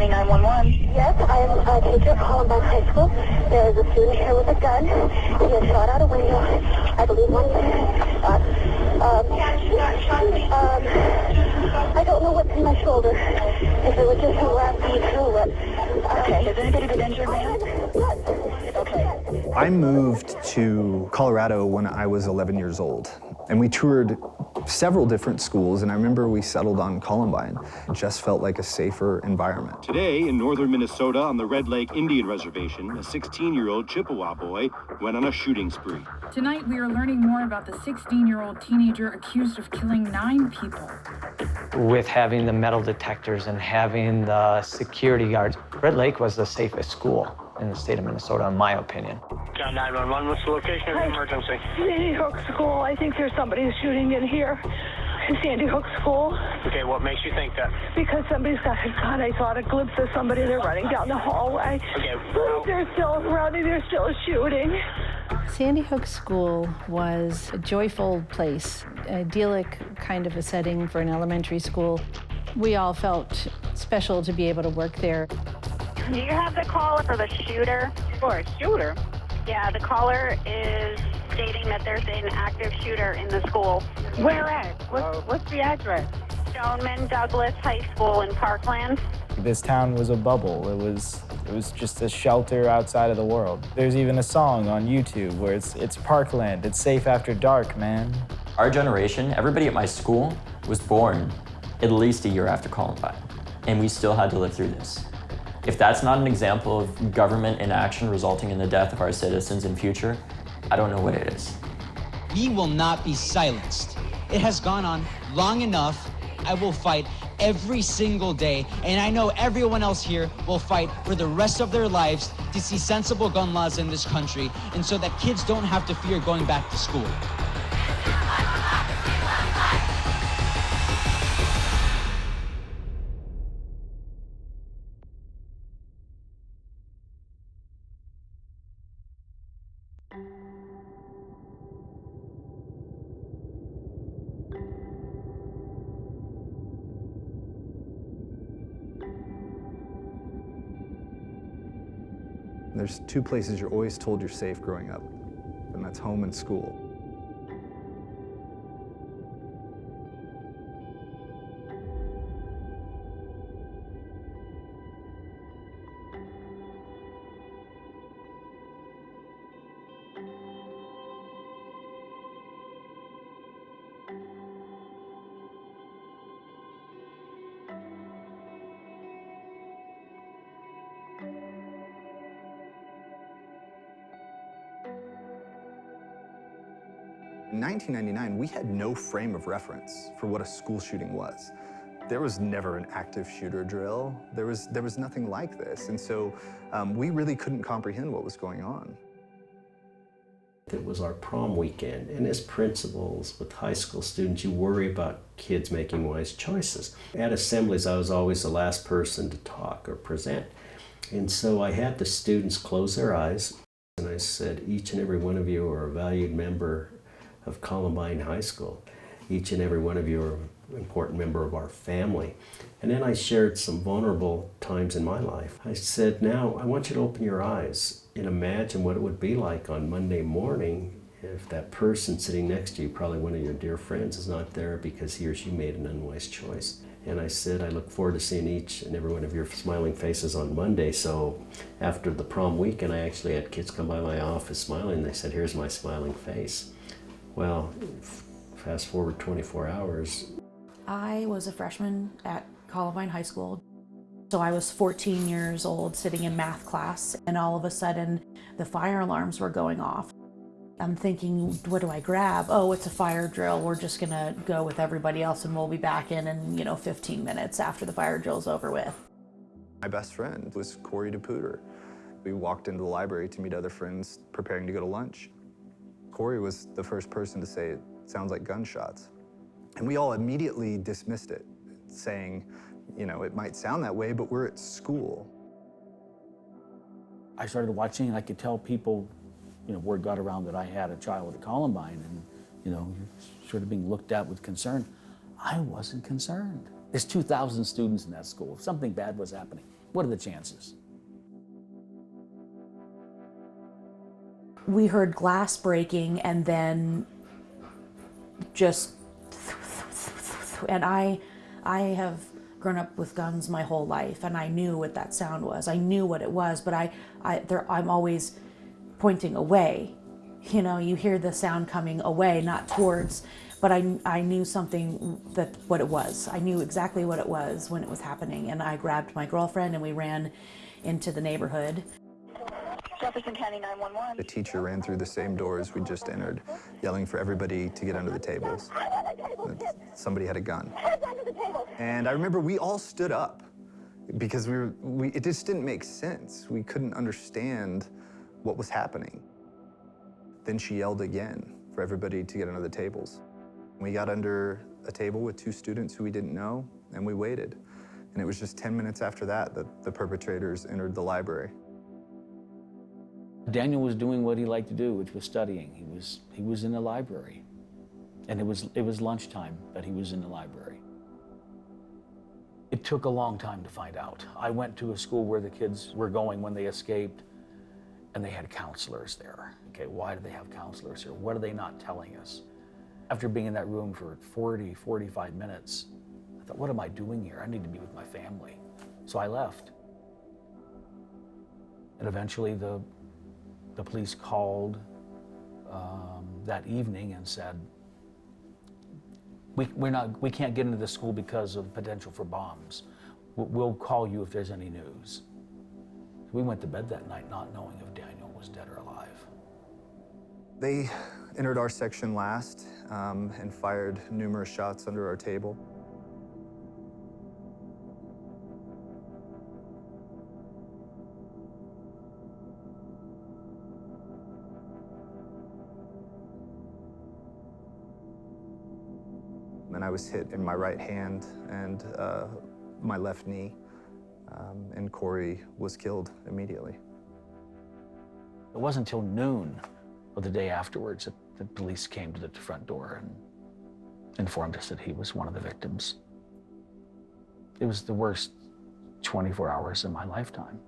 County 911. Yes, I am a teacher at Columbine High School. There is a student here with a gun. He has shot out a window. I believe one. I don't know what's in my shoulder. If it was just a last beat through it. Okay, has anybody been injured, ma'am? Yes. Okay. I moved to Colorado when I was 11 years old, and we toured several different schools, and I remember we settled on Columbine. It just felt like a safer environment. Today in northern Minnesota on the Red Lake Indian Reservation, a 16-year-old Chippewa boy went on a shooting spree. Tonight we are learning more about the 16-year-old teenager accused of killing 9 people. With having the metal detectors and having the security guards, Red Lake was the safest school in the state of Minnesota, in my opinion. John 911, what's the location of the emergency? Sandy Hook School. I think there's somebody shooting in here. In Sandy Hook School. Okay, what makes you think that? Because somebody's got a gun. I saw a glimpse of somebody. They're running down the hallway. Okay. They're still running. They're still shooting. Sandy Hook School was a joyful place, idyllic kind of a setting for an elementary school. We all felt special to be able to work there. Do you have the caller for the shooter? For a shooter? Yeah, the caller is stating that there's an active shooter in the school. Where at? What's the address? Stoneman Douglas High School in Parkland. This town was a bubble. It was just a shelter outside of the world. There's even a song on YouTube where it's Parkland, it's safe after dark, man. Our generation, everybody at my school was born at least a year after Columbine, and we still had to live through this. If that's not an example of government inaction resulting in the death of our citizens in future, I don't know what it is. We will not be silenced. It has gone on long enough. I will fight every single day, and I know everyone else here will fight for the rest of their lives to see sensible gun laws in this country, and so that kids don't have to fear going back to school. There's 2 places you're always told you're safe growing up, and that's home and school. In 1999, we had no frame of reference for what a school shooting was. There was never an active shooter drill. There was nothing like this, and so we really couldn't comprehend what was going on. It was our prom weekend, and as principals with high school students, you worry about kids making wise choices. At assemblies, I was always the last person to talk or present, and so I had the students close their eyes, and I said, each and every one of you are a valued member of Columbine High School. Each and every one of you are an important member of our family. And then I shared some vulnerable times in my life. I said, now I want you to open your eyes and imagine what it would be like on Monday morning if that person sitting next to you, probably one of your dear friends, is not there because he or she made an unwise choice. And I said, I look forward to seeing each and every one of your smiling faces on Monday. So after the prom weekend, I actually had kids come by my office smiling. They said, here's my smiling face. Well, fast forward 24 hours. I was a freshman at Columbine High School. So I was 14 years old sitting in math class, and all of a sudden the fire alarms were going off. I'm thinking, what do I grab? Oh, it's a fire drill. We're just gonna go with everybody else and we'll be back in 15 minutes after the fire drill's over with. My best friend was Corey DePuter. We walked into the library to meet other friends preparing to go to lunch. Corey was the first person to say, it sounds like gunshots. And we all immediately dismissed it, saying, it might sound that way, but we're at school. I started watching, and I could tell people, word got around that I had a child at Columbine, and, sort of being looked at with concern. I wasn't concerned. There's 2,000 students in that school. If something bad was happening, What are the chances? We heard glass breaking and then just, and I have grown up with guns my whole life, and I knew what that sound was. I knew what it was, but I'm always pointing away. You know, you hear the sound coming away, not towards, but I knew what it was. I knew exactly what it was when it was happening, and I grabbed my girlfriend and we ran into the neighborhood. Jefferson County 911. The teacher ran through the same doors we just entered, yelling for everybody to get under the tables. Somebody had a gun. And I remember we all stood up because it just didn't make sense. We couldn't understand what was happening. Then she yelled again for everybody to get under the tables. We got under a table with 2 students who we didn't know, and we waited. And it was just 10 minutes after that that the perpetrators entered the library. Daniel was doing what he liked to do, which was studying. He was in the library. And it was lunchtime, but he was in the library. It took a long time to find out. I went to a school where the kids were going when they escaped, and they had counselors there. Okay, why do they have counselors here? What are they not telling us? After being in that room for 40, 45 minutes, I thought, what am I doing here? I need to be with my family. So I left. And eventually the police called that evening and said, we can't get into the school because of potential for bombs. We'll call you if there's any news. We went to bed that night not knowing if Daniel was dead or alive. They entered our section last and fired numerous shots under our table. And I was hit in my right hand and my left knee, and Corey was killed immediately. It wasn't until noon of the day afterwards that the police came to the front door and informed us that he was one of the victims. It was the worst 24 hours in my lifetime.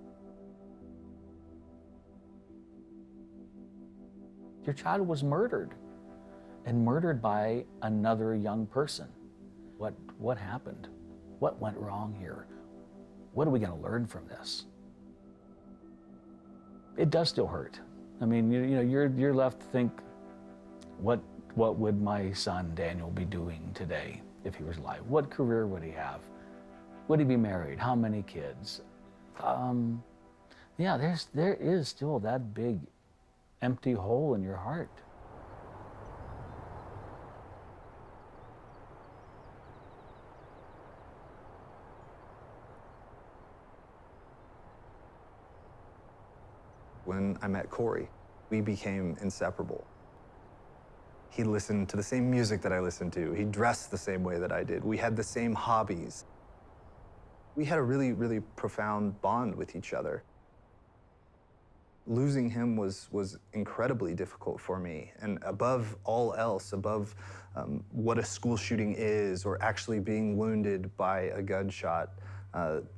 Your child was murdered, and murdered by another young person. What happened? What went wrong here? What are we going to learn from this? It does still hurt. I mean, you're left to think, what would my son Daniel be doing today if he was alive? What career would he have? Would he be married? How many kids? Yeah, there is still that big empty hole in your heart. When I met Corey, we became inseparable. He listened to the same music that I listened to. He dressed the same way that I did. We had the same hobbies. We had a really, really profound bond with each other. Losing him was incredibly difficult for me. And above all else, above what a school shooting is or actually being wounded by a gunshot,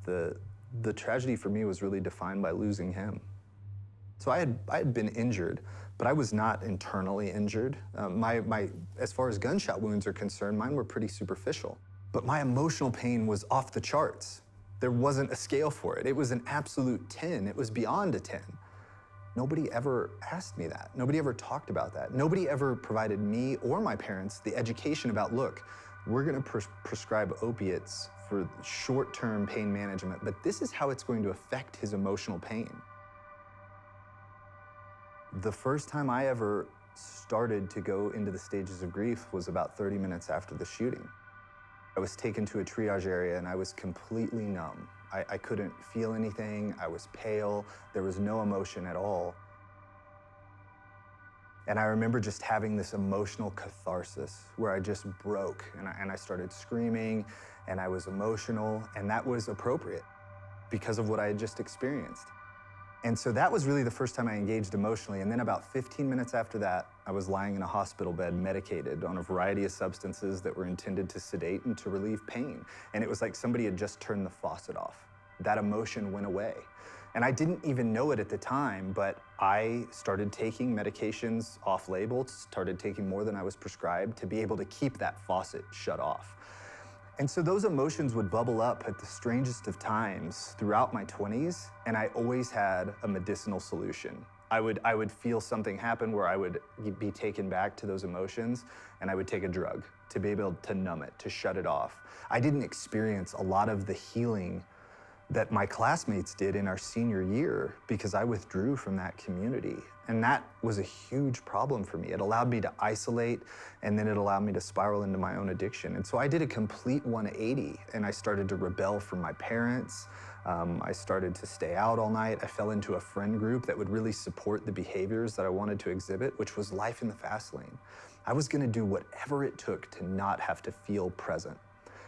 the tragedy for me was really defined by losing him. So I had been injured, but I was not internally injured. As far as gunshot wounds are concerned, mine were pretty superficial. But my emotional pain was off the charts. There wasn't a scale for it. It was an absolute 10. It was beyond a 10. Nobody ever asked me that. Nobody ever talked about that. Nobody ever provided me or my parents the education about, look, we're gonna prescribe opiates for short-term pain management, but this is how it's going to affect his emotional pain. The first time I ever started to go into the stages of grief was about 30 minutes after the shooting. I was taken to a triage area and I was completely numb. I couldn't feel anything, I was pale, there was no emotion at all. And I remember just having this emotional catharsis where I just broke and I started screaming and I was emotional, and that was appropriate because of what I had just experienced. And so that was really the first time I engaged emotionally. And then about 15 minutes after that, I was lying in a hospital bed, medicated on a variety of substances that were intended to sedate and to relieve pain. And it was like somebody had just turned the faucet off. that emotion went away. And I didn't even know it at the time, but I started taking medications off-label, started taking more than I was prescribed to be able to keep that faucet shut off. And so those emotions would bubble up at the strangest of times throughout my 20s, and I always had a medicinal solution. I would feel something happen where I would be taken back to those emotions, and I would take a drug to be able to numb it, to shut it off. I didn't experience a lot of the healing that my classmates did in our senior year because I withdrew from that community. And that was a huge problem for me. It allowed me to isolate, and then it allowed me to spiral into my own addiction. And so I did a complete 180, and I started to rebel from my parents. I started to stay out all night. I fell into a friend group that would really support the behaviors that I wanted to exhibit, which was life in the fast lane. I was gonna do whatever it took to not have to feel present.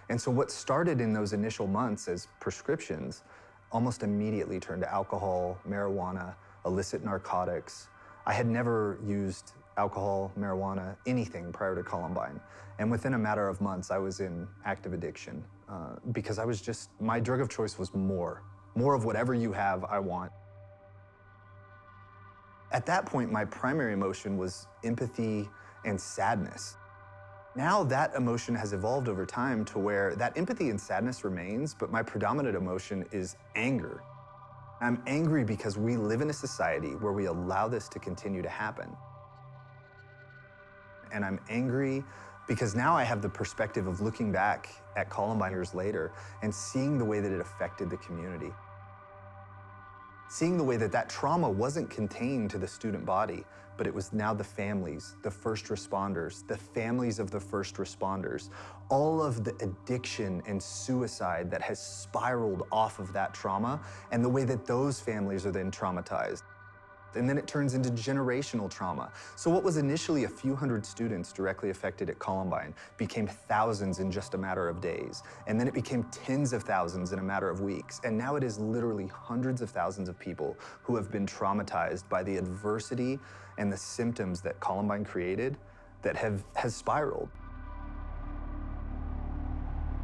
And so what started in those initial months as prescriptions almost immediately turned to alcohol, marijuana, illicit narcotics. I had never used alcohol, marijuana, anything prior to Columbine. And within a matter of months, I was in active addiction because my drug of choice was more of whatever you have, I want. At that point, my primary emotion was empathy and sadness. Now that emotion has evolved over time to where that empathy and sadness remains, but my predominant emotion is anger. I'm angry because we live in a society where we allow this to continue to happen. And I'm angry because now I have the perspective of looking back at Columbine years later and seeing the way that it affected the community. Seeing the way that that trauma wasn't contained to the student body, but it was now the families, the first responders, the families of the first responders, all of the addiction and suicide that has spiraled off of that trauma, and the way that those families are then traumatized. And then it turns into generational trauma. So what was initially a few hundred students directly affected at Columbine became thousands in just a matter of days. And then it became tens of thousands in a matter of weeks. And now it is literally hundreds of thousands of people who have been traumatized by the adversity and the symptoms that Columbine created that has spiraled.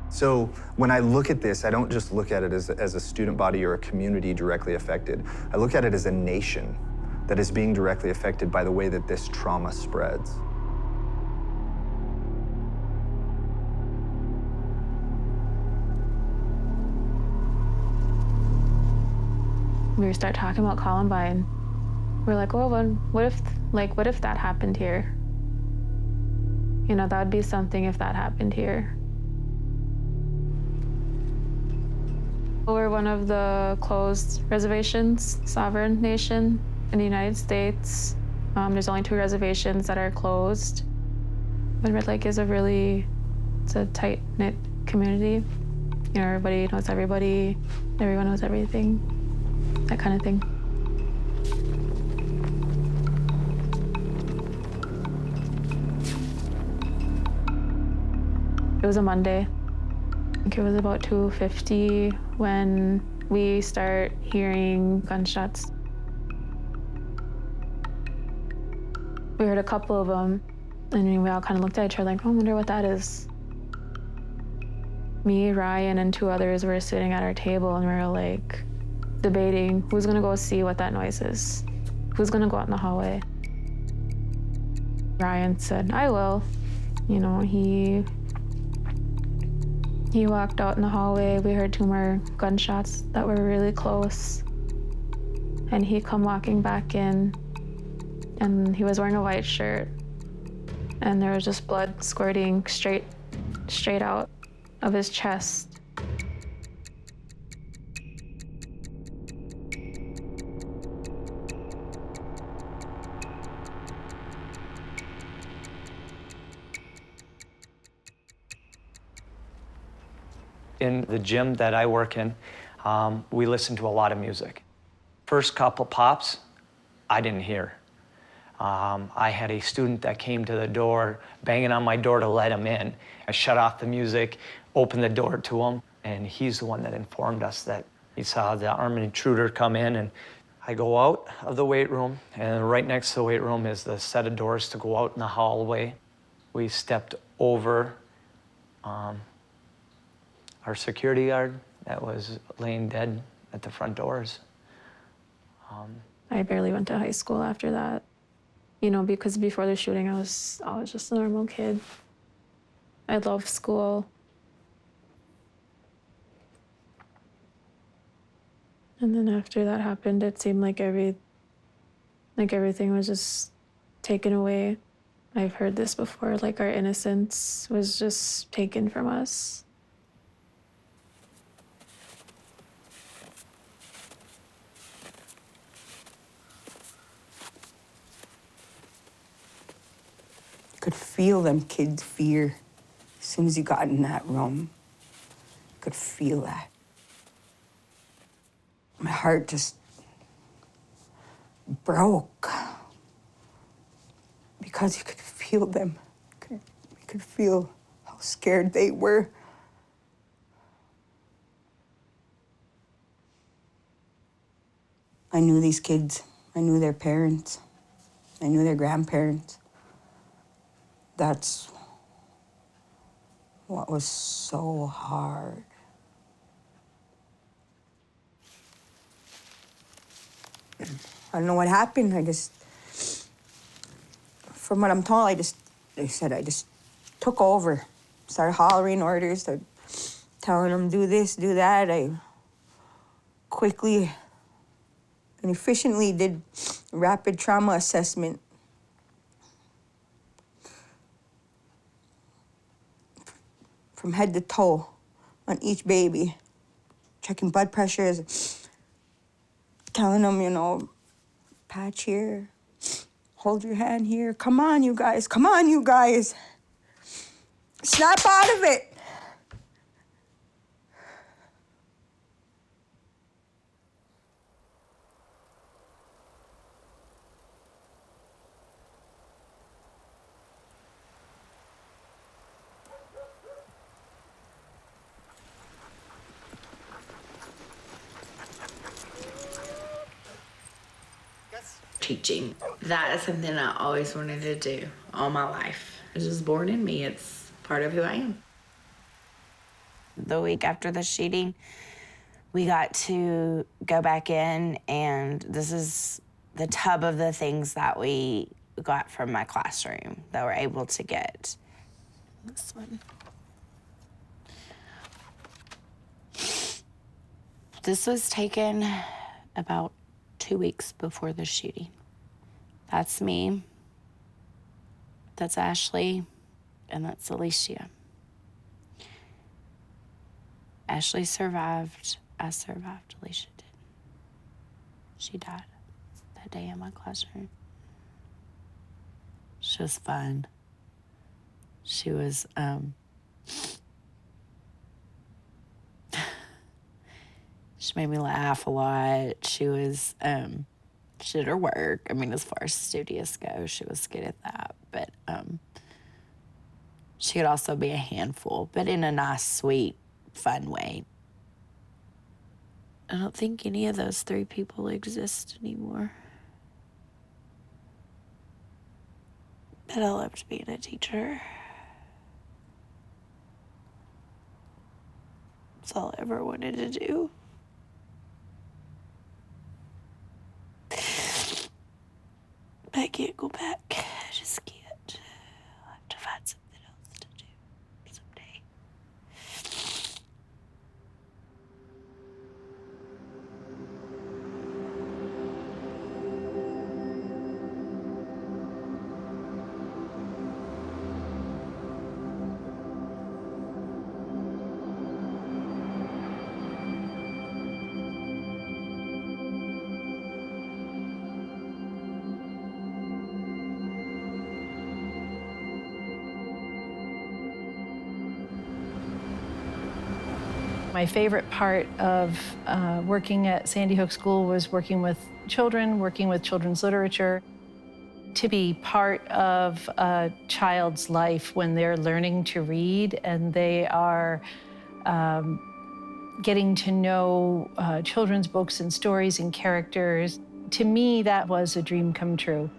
So when I look at this, I don't just look at it as a student body or a community directly affected. I look at it as a nation that is being directly affected by the way that this trauma spreads. We start talking about Columbine. We're like, oh, well, what if that happened here? You know, that would be something if that happened here. We're one of the closed reservations, sovereign nation in the United States. There's only 2 reservations that are closed. But Red Lake is it's a tight-knit community. You know, everybody knows everybody, everyone knows everything, that kind of thing. It was a Monday. I think it was about 2:50 when we start hearing gunshots. We heard a couple of them, and we all kind of looked at each other like, oh, I wonder what that is. Me, Ryan, and 2 others were sitting at our table, and we were like debating who's gonna go see what that noise is. Who's gonna go out in the hallway? Ryan said, I will. You know, he walked out in the hallway. We heard 2 more gunshots that were really close. And he come walking back in, and he was wearing a white shirt. And there was just blood squirting straight out of his chest. In the gym that I work in, we listen to a lot of music. First couple pops, I didn't hear. I had a student that came to the door, banging on my door to let him in. I shut off the music, opened the door to him, and he's the one that informed us that he saw the armed intruder come in. And I go out of the weight room, and right next to the weight room is the set of doors to go out in the hallway. We stepped over our security guard that was laying dead at the front doors. I barely went to high school after that. You know, because before the shooting, I was just a normal kid. I loved school. And then after that happened, it seemed like everything was just taken away. I've heard this before, like our innocence was just taken from us. Could feel them kids' fear as soon as you got in that room. Could feel that. My heart just broke because you could feel them. You could feel how scared they were. I knew these kids. I knew their parents. I knew their grandparents. That's what was so hard. I don't know what happened. From what I'm told, I just took over. Started hollering orders, started telling them, do this, do that. I quickly and efficiently did rapid trauma assessment. From head to toe on each baby, checking blood pressures, telling them, you know, patch here, hold your hand here. Come on, you guys. Come on, you guys. Snap out of it. Teaching. That is something I always wanted to do all my life. It's just born in me. It's part of who I am. The week after the shooting, we got to go back in, and this is the tub of the things that we got from my classroom that we're able to get. This one. This was taken about 2 weeks before the shooting. That's me, that's Ashley, and that's Alicia. Ashley survived, I survived, Alicia did. She died that day in my classroom. She was fun. She was, she made me laugh a lot. She was, she did her work. I mean, as far as studious go, she was good at that. But she could also be a handful, but in a nice, sweet, fun way. I don't think any of those three people exist anymore. But I loved being a teacher. That's all I ever wanted to do. I can't go back. I just can't. I'll have to find something else to do someday. My favorite part of working at Sandy Hook School was working with children, working with children's literature. To be part of a child's life when they're learning to read and they are getting to know children's books and stories and characters, to me, that was a dream come true.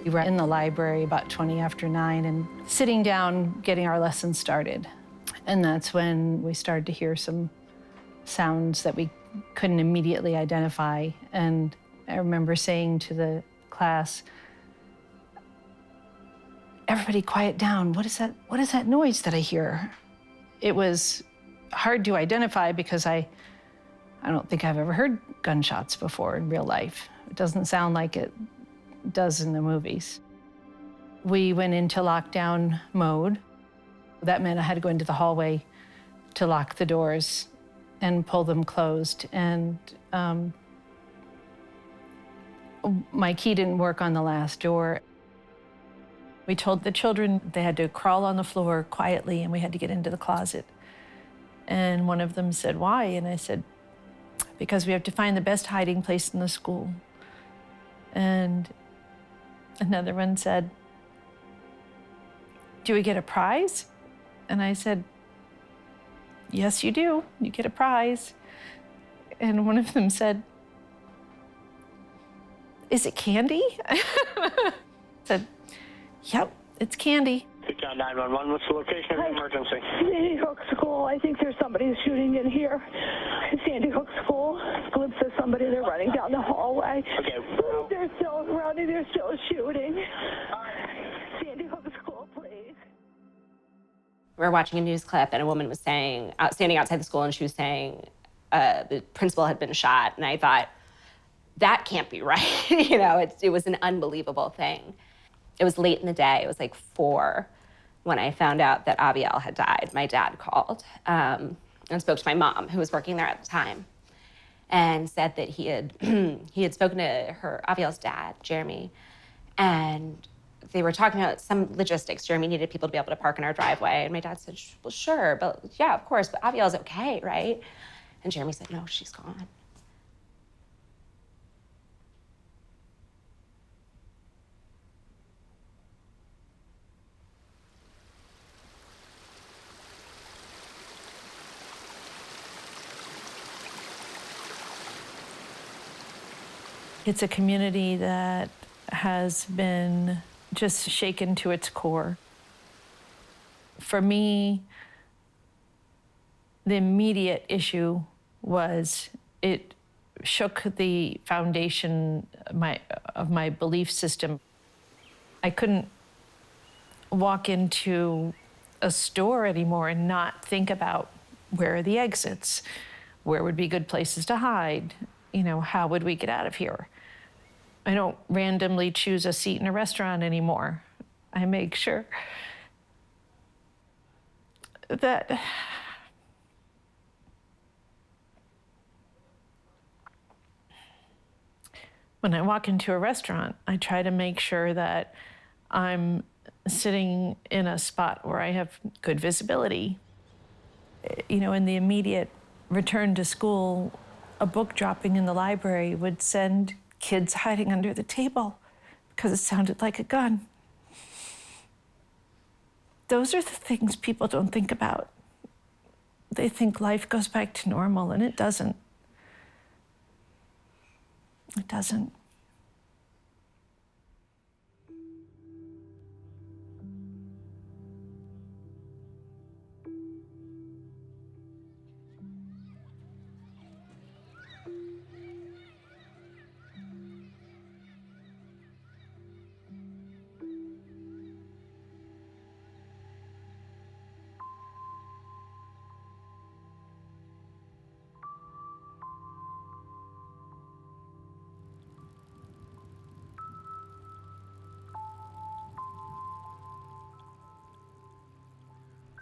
We were in the library about 20 after 9 and sitting down, getting our lesson started. And that's when we started to hear some sounds that we couldn't immediately identify. And I remember saying to the class, "Everybody quiet down. What is that noise that I hear?" It was hard to identify because I don't think I've ever heard gunshots before in real life. It doesn't sound like it does in the movies. We went into lockdown mode. That meant I had to go into the hallway to lock the doors and pull them closed. And my key didn't work on the last door. We told the children they had to crawl on the floor quietly and we had to get into the closet. And one of them said, "Why?" And I said, "Because we have to find the best hiding place in the school." And another one said, "Do we get a prize?" And I said, "Yes, you do. You get a prize." And one of them said, "Is it candy?" I said, "Yep, it's candy." John 911, what's the location of the emergency? Sandy Hook School. I think there's somebody shooting in here. Sandy Hook School. Glimpse of somebody. They're running down the hallway. Okay. They're still running. They're still shooting. Sandy Hook School, please. We were watching a news clip and a woman was saying, standing outside the school, and she was saying the principal had been shot. And I thought, that can't be right. You know, it was an unbelievable thing. It was late in the day. It was like 4 when I found out that Abiel had died. My dad called and spoke to my mom, who was working there at the time, and said that he had spoken to Abiel's dad, Jeremy, and they were talking about some logistics. Jeremy needed people to be able to park in our driveway, and my dad said, "Well, sure, but yeah, of course, but Abiel's okay, right?" And Jeremy said, "No, she's gone." It's a community that has been just shaken to its core. For me, the immediate issue was it shook the foundation of my belief system. I couldn't walk into a store anymore and not think about where are the exits, where would be good places to hide, you know, how would we get out of here? I don't randomly choose a seat in a restaurant anymore. I make sure that when I walk into a restaurant, I try to make sure that I'm sitting in a spot where I have good visibility. You know, in the immediate return to school, a book dropping in the library would send kids hiding under the table because it sounded like a gun. Those are the things people don't think about. They think life goes back to normal, and it doesn't. It doesn't.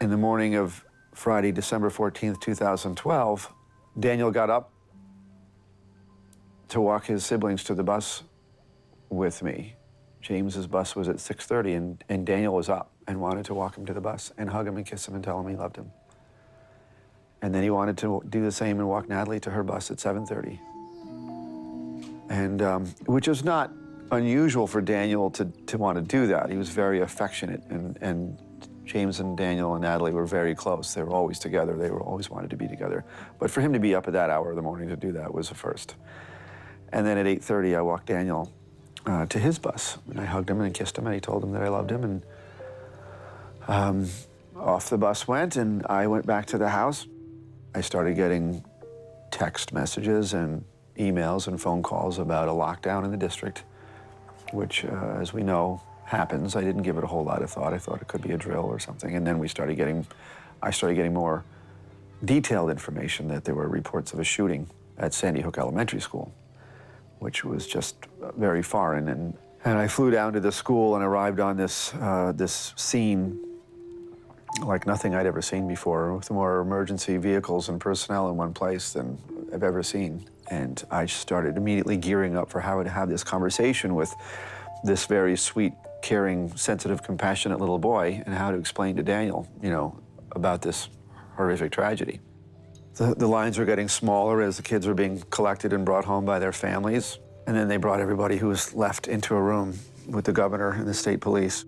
In the morning of Friday, December 14th, 2012, Daniel got up to walk his siblings to the bus with me. James's bus was at 6:30, and Daniel was up and wanted to walk him to the bus and hug him and kiss him and tell him he loved him. And then he wanted to do the same and walk Natalie to her bus at 7:30. And which is not unusual for Daniel to want to do that. He was very affectionate, and James and Daniel and Natalie were very close. They were always together. They were always wanted to be together. But for him to be up at that hour of the morning to do that was a first. And then at 8:30, I walked Daniel to his bus. And I hugged him and kissed him, and he told him that I loved him. And off the bus went, and I went back to the house. I started getting text messages and emails and phone calls about a lockdown in the district, which, as we know, happens. I didn't give it a whole lot of thought. I thought it could be a drill or something. And then I started getting more detailed information that there were reports of a shooting at Sandy Hook Elementary School, which was just very foreign. And I flew down to the school and arrived on this scene like nothing I'd ever seen before, with more emergency vehicles and personnel in one place than I've ever seen. And I started immediately gearing up for how to have this conversation with this very sweet, caring, sensitive, compassionate little boy, and how to explain to Daniel, about this horrific tragedy. The lines were getting smaller as the kids were being collected and brought home by their families. And then they brought everybody who was left into a room with the governor and the state police.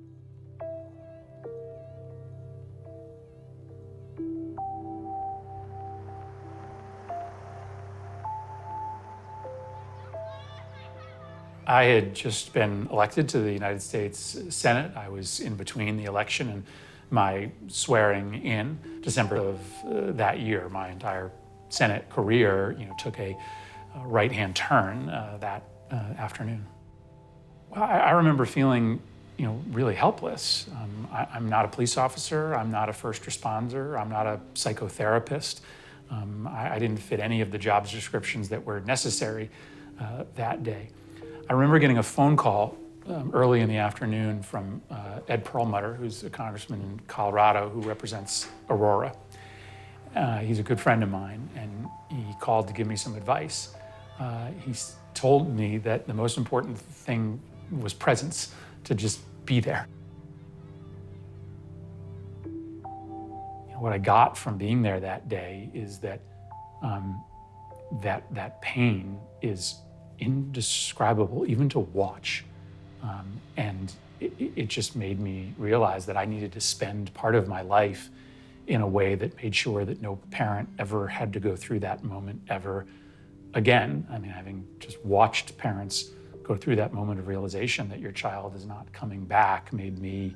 I had just been elected to the United States Senate. I was in between the election and my swearing in. December of that year, my entire Senate career, took a right-hand turn that afternoon. Well, I remember feeling, really helpless. I'm not a police officer. I'm not a first responder. I'm not a psychotherapist. I didn't fit any of the job descriptions that were necessary that day. I remember getting a phone call early in the afternoon from Ed Perlmutter, who's a congressman in Colorado who represents Aurora. He's a good friend of mine, and he called to give me some advice. He told me that the most important thing was presence, to just be there. What I got from being there that day is that that pain is indescribable, even to watch. And it just made me realize that I needed to spend part of my life in a way that made sure that no parent ever had to go through that moment ever again. I mean, having just watched parents go through that moment of realization that your child is not coming back made me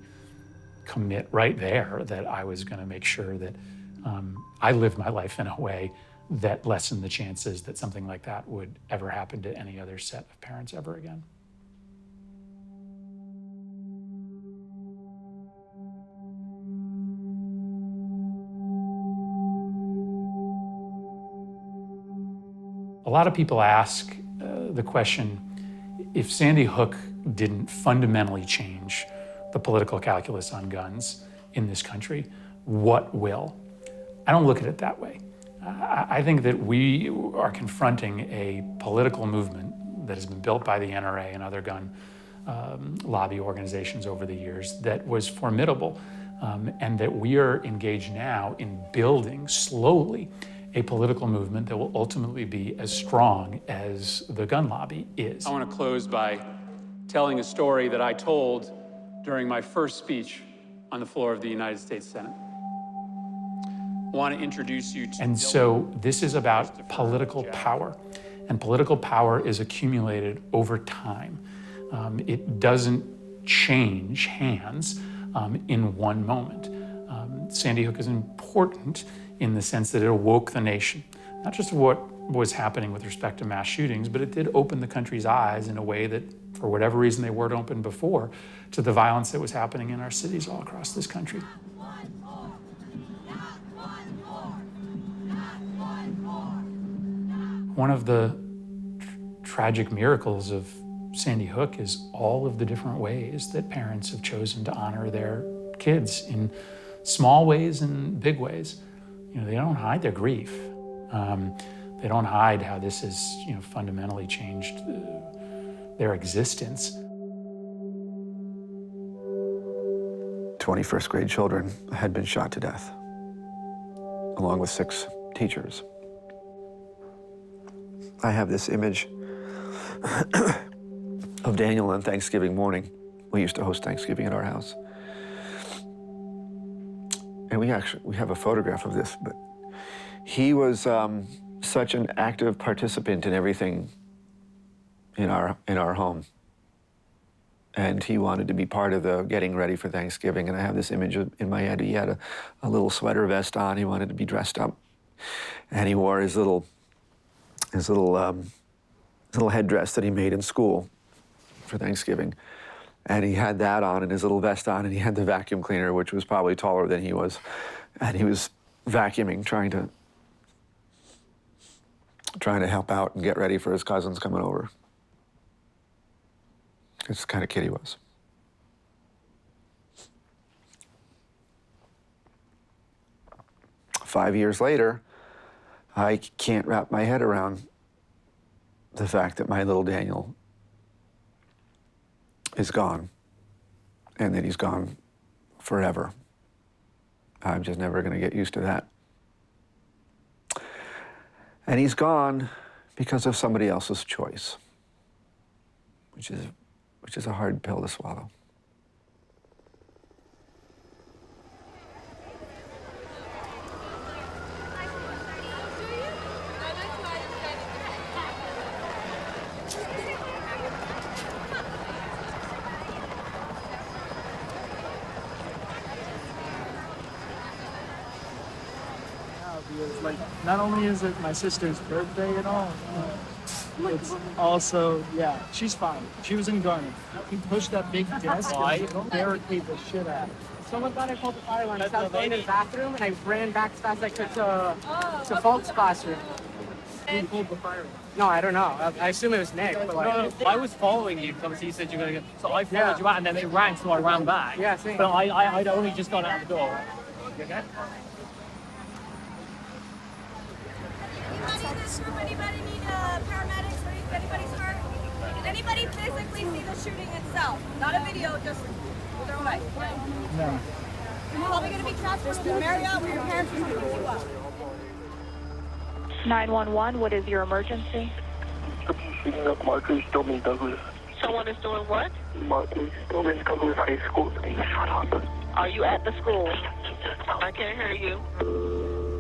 commit right there that I was going to make sure that I lived my life in a way that lessened the chances that something like that would ever happen to any other set of parents ever again. A lot of people ask the question, if Sandy Hook didn't fundamentally change the political calculus on guns in this country, what will? I don't look at it that way. I think that we are confronting a political movement that has been built by the NRA and other gun lobby organizations over the years that was formidable, and that we are engaged now in building slowly a political movement that will ultimately be as strong as the gun lobby is. I want to close by telling a story that I told during my first speech on the floor of the United States Senate. I want to introduce you to... And so this is about political power, and political power is accumulated over time. It doesn't change hands in one moment. Sandy Hook is important in the sense that it awoke the nation, not just what was happening with respect to mass shootings, but it did open the country's eyes in a way that, for whatever reason they weren't open before, to the violence that was happening in our cities all across this country. One of the tragic miracles of Sandy Hook is all of the different ways that parents have chosen to honor their kids in small ways and big ways. They don't hide their grief. They don't hide how this has, fundamentally changed their existence. 21st grade children had been shot to death, along with 6 teachers. I have this image of Daniel on Thanksgiving morning. We used to host Thanksgiving at our house. And we have a photograph of this, but he was such an active participant in everything in our home. And he wanted to be part of the getting ready for Thanksgiving. And I have this image in my head. He had a little sweater vest on. He wanted to be dressed up. And he wore his little headdress that he made in school for Thanksgiving. And he had that on and his little vest on, and he had the vacuum cleaner, which was probably taller than he was. And he was vacuuming, trying to help out and get ready for his cousins coming over. That's the kind of kid he was. Five years later, I can't wrap my head around the fact that my little Daniel is gone, and that he's gone forever. I'm just never going to get used to that. And he's gone because of somebody else's choice, which is a hard pill to swallow. Like, not only is it my sister's birthday and all, it's also, yeah, she's fine. She was in Garnet. He pushed that big desk and barricaded the shit out of it. Someone thought I called the fire alarm. I was in his bathroom and I ran back as fast as I could to Falk's classroom. Who pulled the fire alarm? No, I don't know. I assume it was Nick. But No, I was following you because you said you were going to get... So I followed you out and then it rang, so I ran back. Yeah, same. But I'd only just gone out the door. You okay? Anybody need paramedics or anybody's hurt? Did anybody physically see the shooting itself? Not a video, just either way. No. You're probably going to be transferred to Marriott where your parents are going to pick you up. 911, what is your emergency? Shooting up Marjory Stoneman Douglas. Someone is doing what? Marjory Stoneman Douglas High School is being shot up. Are you at the school? I can't hear you.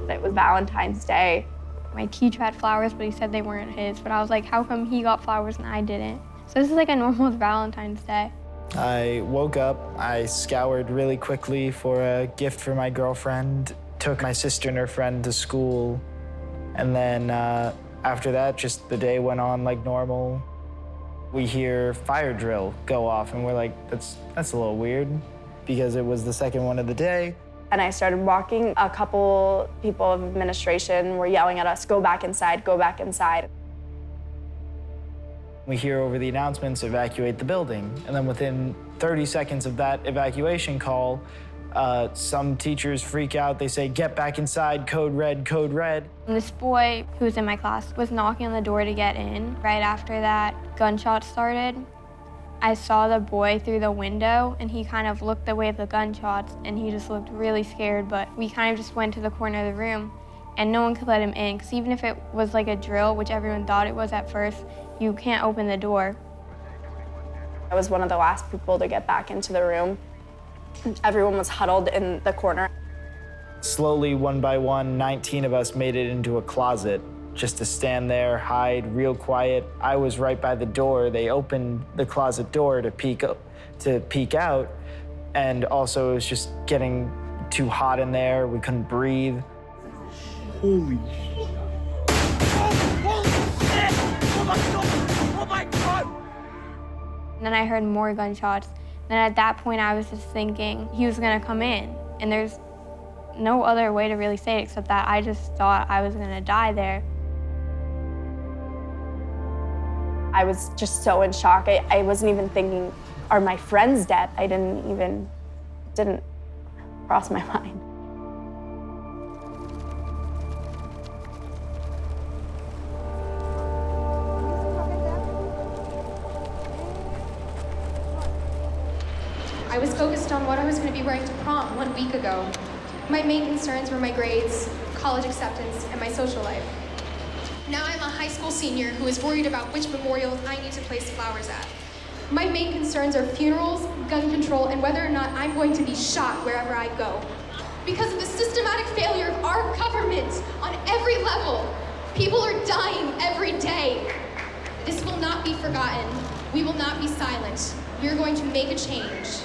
It was Valentine's Day. My teacher had flowers, but he said they weren't his. But I was like, how come he got flowers and I didn't? So this is like a normal Valentine's Day. I woke up, I scoured really quickly for a gift for my girlfriend, took my sister and her friend to school, and then after that, just the day went on like normal. We hear fire drill go off, and we're like, that's a little weird, because it was the second one of the day. And I started walking. A couple people of administration were yelling at us, go back inside, go back inside. We hear over the announcements, evacuate the building. And then within 30 seconds of that evacuation call, some teachers freak out. They say, get back inside, code red, code red. And this boy who was in my class was knocking on the door to get in. Right after that, gunshots started. I saw the boy through the window, and he kind of looked the way of the gunshots, and he just looked really scared, but we kind of just went to the corner of the room, and no one could let him in, because even if it was like a drill, which everyone thought it was at first, you can't open the door. I was one of the last people to get back into the room. Everyone was huddled in the corner. Slowly, one by one, 19 of us made it into a closet, just to stand there, hide, real quiet. I was right by the door. They opened the closet door to peek out, and also it was just getting too hot in there. We couldn't breathe. Holy shit. Oh my God! Oh my God! And then I heard more gunshots. And at that point, I was just thinking he was gonna come in, and there's no other way to really say it except that I just thought I was gonna die there. I was just so in shock. I wasn't even thinking, are my friends dead? I didn't cross my mind. I was focused on what I was going to be wearing to prom 1 week ago. My main concerns were my grades, college acceptance, and my social life. Now I'm a high school senior who is worried about which memorials I need to place flowers at. My main concerns are funerals, gun control, and whether or not I'm going to be shot wherever I go. Because of the systematic failure of our government on every level, people are dying every day. This will not be forgotten. We will not be silent. You're going to make a change.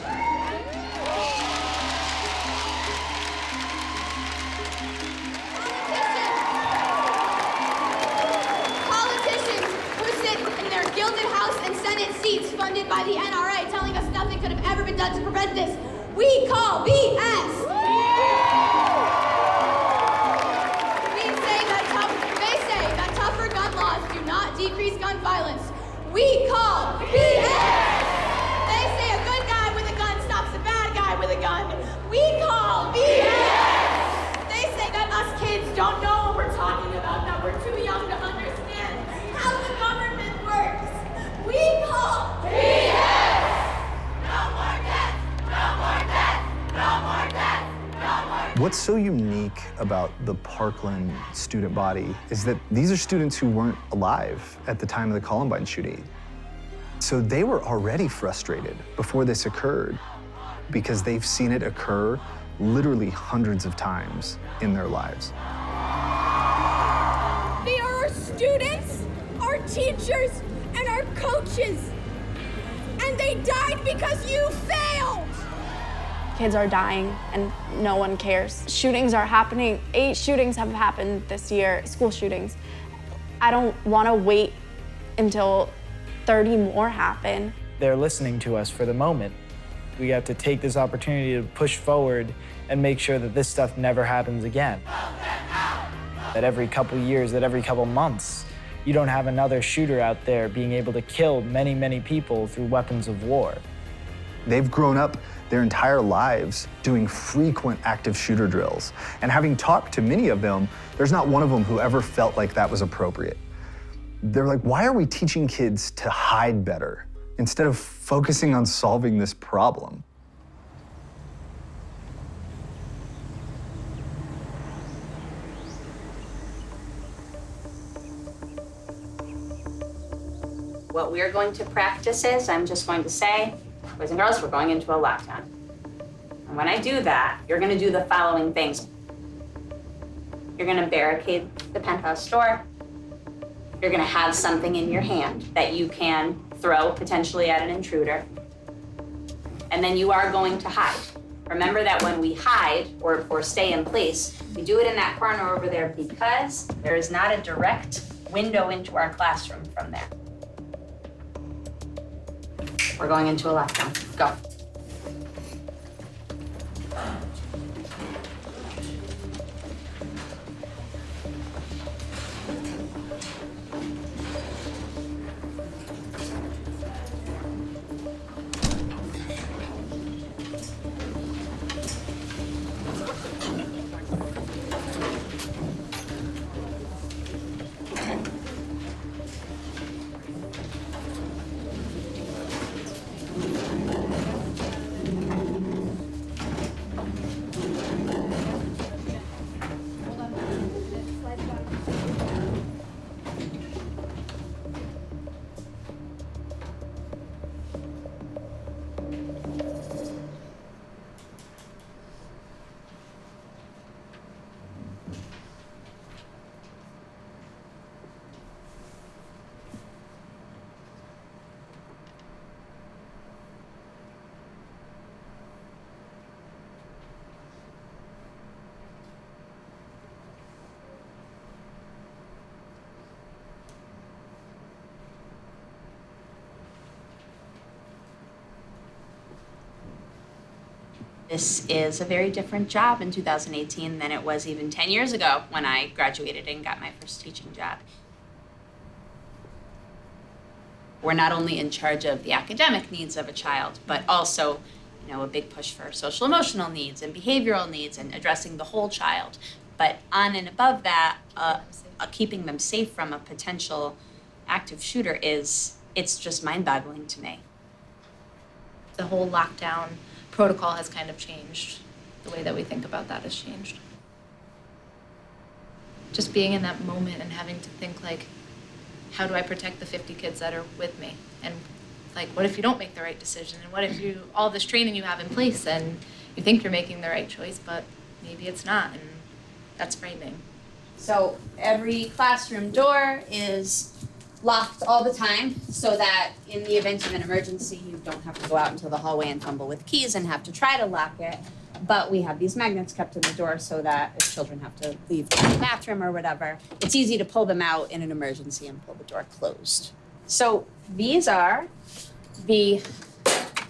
Politicians who sit in their gilded House and Senate seats funded by the NRA telling us nothing could have ever been done to prevent this. We call BS. They say that tougher gun laws do not decrease gun violence. We call BS. They say a good guy with a gun stops a bad guy with a gun. We call BS. They say that us kids don't know what we're talking about, that we're too young to understand how the government works. We call BS. No more death, no more death, no more death, no more death. What's so unique about the Parkland student body is that these are students who weren't alive at the time of the Columbine shooting. So they were already frustrated before this occurred because they've seen it occur literally hundreds of times in their lives. They are our students, our teachers, and our coaches. And they died because you failed. Kids are dying and no one cares. Shootings are happening. 8 shootings have happened this year, school shootings. I don't want to wait until 30 more happen. They're listening to us for the moment. We have to take this opportunity to push forward and make sure that this stuff never happens again. That every couple years, that every couple months, you don't have another shooter out there being able to kill many, many people through weapons of war. They've grown up their entire lives doing frequent active shooter drills. And having talked to many of them, there's not one of them who ever felt like that was appropriate. They're like, why are we teaching kids to hide better instead of focusing on solving this problem? What we're going to practice is, I'm just going to say, boys and girls, we're going into a lockdown. And when I do that, you're gonna do the following things. You're gonna barricade the penthouse door. You're gonna have something in your hand that you can throw potentially at an intruder. And then you are going to hide. Remember that when we hide or stay in place, we do it in that corner over there because there is not a direct window into our classroom from there. We're going into a lockdown. Go. This is a very different job in 2018 than it was even 10 years ago when I graduated and got my first teaching job. We're not only in charge of the academic needs of a child, but also, a big push for social emotional needs and behavioral needs and addressing the whole child. But on and above that, keeping them safe from a potential active shooter it's just mind-boggling to me. The whole lockdown protocol has kind of changed. The way that we think about that has changed. Just being in that moment and having to think how do I protect the 50 kids that are with me? And what if you don't make the right decision? And what if all this training you have in place and you think you're making the right choice, but maybe it's not, and that's frightening. So every classroom door is locked all the time so that in the event of an emergency, you don't have to go out into the hallway and fumble with keys and have to try to lock it. But we have these magnets kept in the door so that if children have to leave to the bathroom or whatever, it's easy to pull them out in an emergency and pull the door closed. So these are the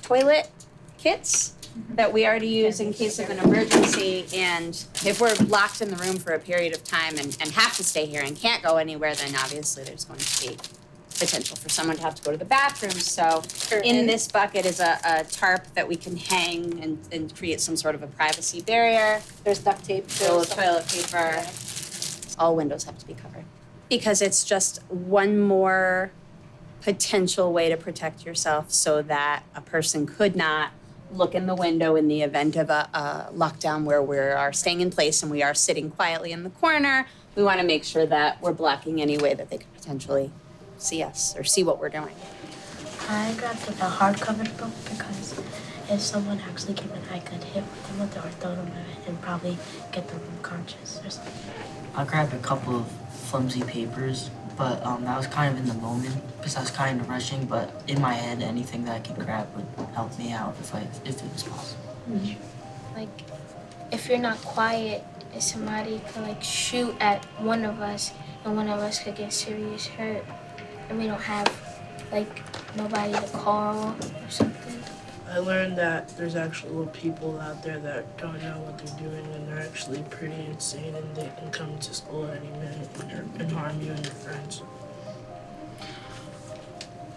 toilet kits that we already use in case of an emergency. And if we're locked in the room for a period of time and have to stay here and can't go anywhere, then obviously there's going to be potential for someone to have to go to the bathroom. So in this bucket is a tarp that we can hang and create some sort of a privacy barrier. There's duct tape. There's toilet paper. All windows have to be covered because it's just one more potential way to protect yourself so that a person could not look in the window in the event of a lockdown where we are staying in place and we are sitting quietly in the corner. We want to make sure that we're blocking any way that they could potentially see us or see what we're doing. I grabbed like a hardcover book because if someone actually came in, I could hit them with it or throw them at it and probably get them unconscious or something. I grabbed a couple of flimsy papers, but that was kind of in the moment because I was kind of rushing, but in my head, anything that I could grab would help me out if it was possible. Mm-hmm. Like, if you're not quiet, somebody could like shoot at one of us and one of us could get serious hurt. And we don't have like nobody to call or something. I learned that there's actual people out there that don't know what they're doing and they're actually pretty insane and they can come to school at any minute and harm you and your friends.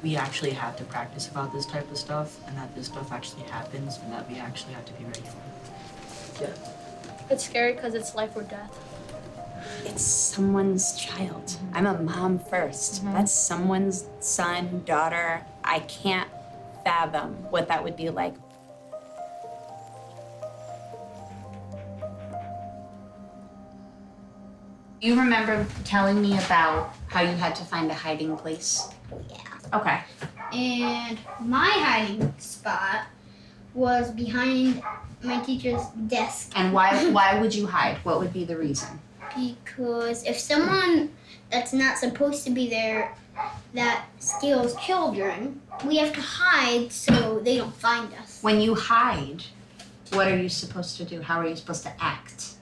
We actually have to practice about this type of stuff and that this stuff actually happens and that we actually have to be ready for it. Yeah. It's scary because it's life or death. It's someone's child. I'm a mom first. That's someone's son, daughter. I can't fathom what that would be like. You remember telling me about how you had to find a hiding place? Yeah. Okay. And my hiding spot was behind my teacher's desk. And why would you hide? What would be the reason? Because if someone that's not supposed to be there that steals children, we have to hide so they don't find us. When you hide, what are you supposed to do? How are you supposed to act?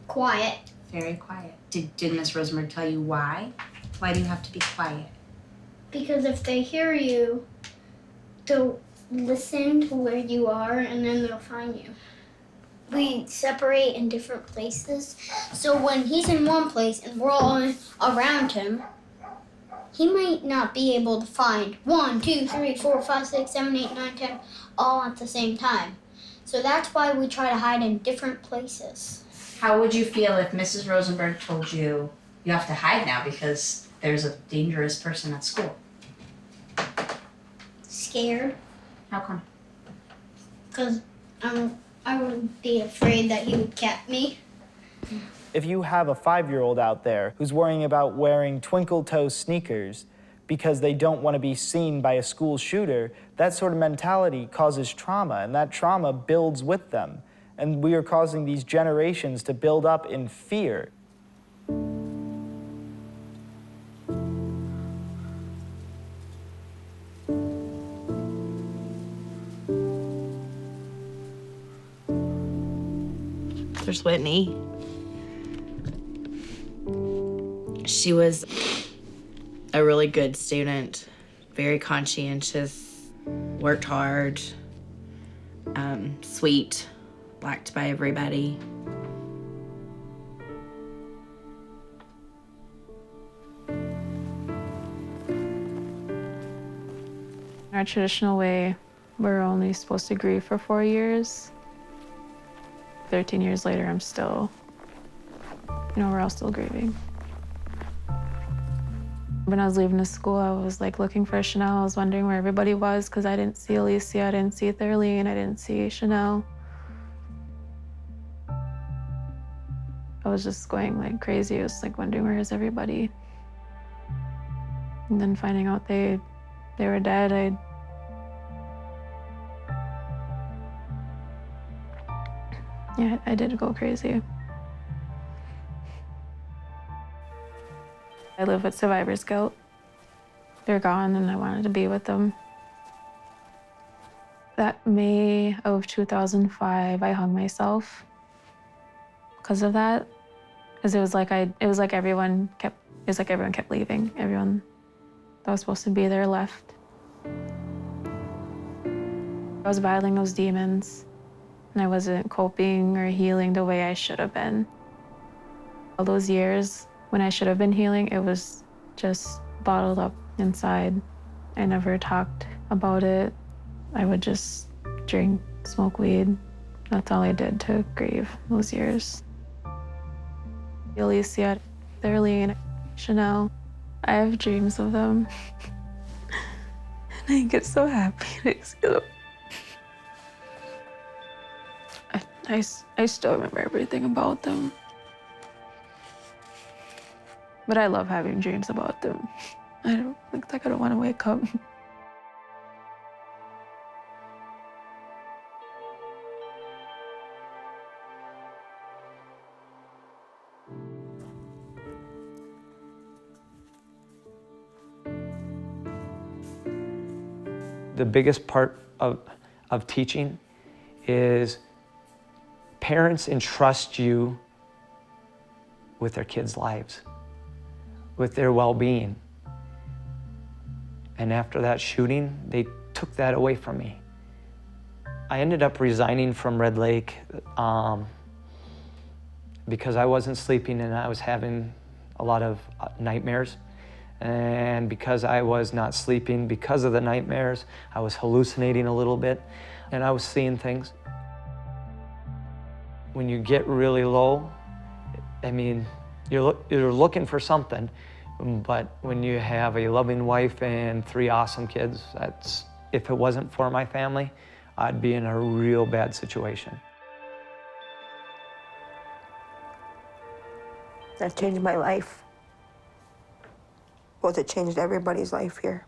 Quiet. Very quiet. Did Miss Rosenberg tell you why? Why do you have to be quiet? Because if they hear you, they'll listen to where you are and then they'll find you. We separate in different places. So when he's in one place and we're all around him, he might not be able to find 1, 2, 3, 4, 5, 6, 7, 8, 9, 10 all at the same time. So that's why we try to hide in different places. How would you feel if Mrs. Rosenberg told you you have to hide now because there's a dangerous person at school? Scared. How come? Because I would be afraid that he would catch me. If you have a 5-year-old out there who's worrying about wearing twinkle-toe sneakers because they don't want to be seen by a school shooter, that sort of mentality causes trauma, and that trauma builds with them. And we are causing these generations to build up in fear. There's Whitney. She was a really good student, very conscientious, worked hard, sweet, liked by everybody. Our traditional way, we're only supposed to grieve for 4 years. 13 years later, I'm still, we're all still grieving. When I was leaving the school, I was like looking for Chanel. I was wondering where everybody was because I didn't see Alicia, I didn't see Thurleen, I didn't see Chanel. I was just going like crazy. I was like wondering where is everybody. And then finding out they were dead, I did go crazy. I live with survivor's guilt. they're gone and I wanted to be with them. That May of 2005, I hung myself because of that. Because it was like everyone kept leaving. Everyone that was supposed to be there left. I was battling those demons and I wasn't coping or healing the way I should have been. All those years when I should have been healing, it was just bottled up inside. I never talked about it. I would just drink, smoke weed. That's all I did to grieve those years. Alicia, Darlene, Chanel, I have dreams of them. And I get so happy to see them. I still remember everything about them. But I love having dreams about them. I don't want to wake up. The biggest part of teaching is parents entrust you with their kids' lives, with their well-being. And after that shooting, they took that away from me. I ended up resigning from Red Lake because I wasn't sleeping and I was having a lot of nightmares. And because I was not sleeping because of the nightmares, I was hallucinating a little bit and I was seeing things. When you get really low, I mean, you're looking for something, but when you have a loving wife and 3 awesome kids, if it wasn't for my family, I'd be in a real bad situation. That changed my life. Well, it changed everybody's life here.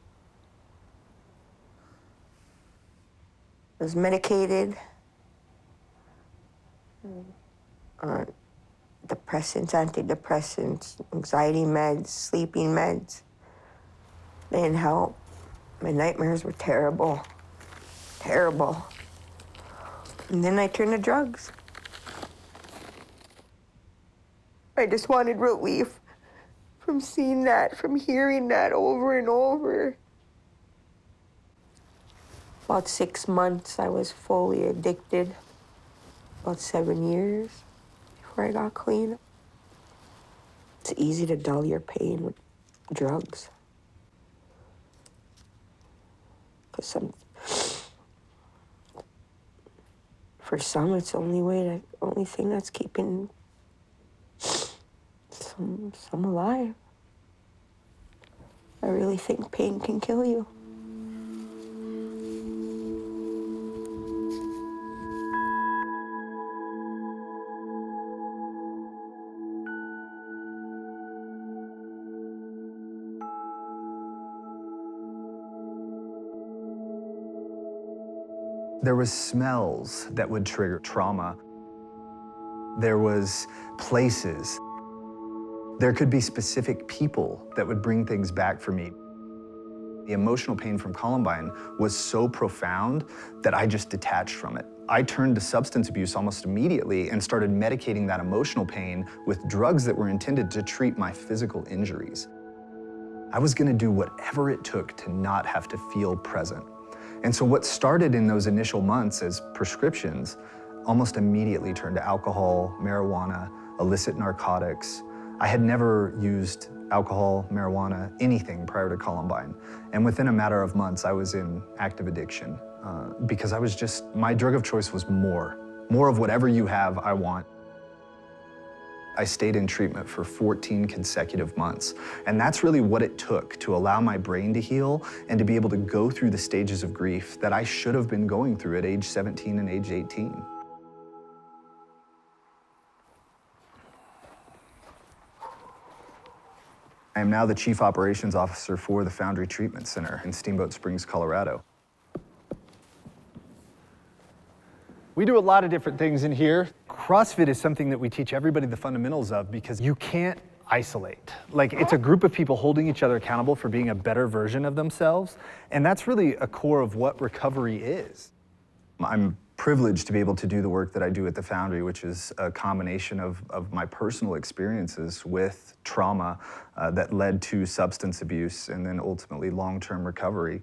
I was medicated, depressants, antidepressants, anxiety meds, sleeping meds. They didn't help. My nightmares were terrible, terrible. And then I turned to drugs. I just wanted relief from seeing that, from hearing that over and over. About 6 months, I was fully addicted. About 7 years before I got clean. It's easy to dull your pain with drugs. For some, it's the only thing that's keeping some alive. I really think pain can kill you. There was smells that would trigger trauma. There was places. There could be specific people that would bring things back for me. The emotional pain from Columbine was so profound that I just detached from it. I turned to substance abuse almost immediately and started medicating that emotional pain with drugs that were intended to treat my physical injuries. I was gonna do whatever it took to not have to feel present. And so what started in those initial months as prescriptions almost immediately turned to alcohol, marijuana, illicit narcotics. I had never used alcohol, marijuana, anything prior to Columbine. And within a matter of months, I was in active addiction because my drug of choice was more of whatever you have, I want. I stayed in treatment for 14 consecutive months. And that's really what it took to allow my brain to heal and to be able to go through the stages of grief that I should have been going through at age 17 and age 18. I am now the Chief Operations Officer for the Foundry Treatment Center in Steamboat Springs, Colorado. We do a lot of different things in here. CrossFit is something that we teach everybody the fundamentals of because you can't isolate. Like, it's a group of people holding each other accountable for being a better version of themselves, and that's really a core of what recovery is. I'm privileged to be able to do the work that I do at the Foundry, which is a combination of my personal experiences with trauma that led to substance abuse and then ultimately long-term recovery.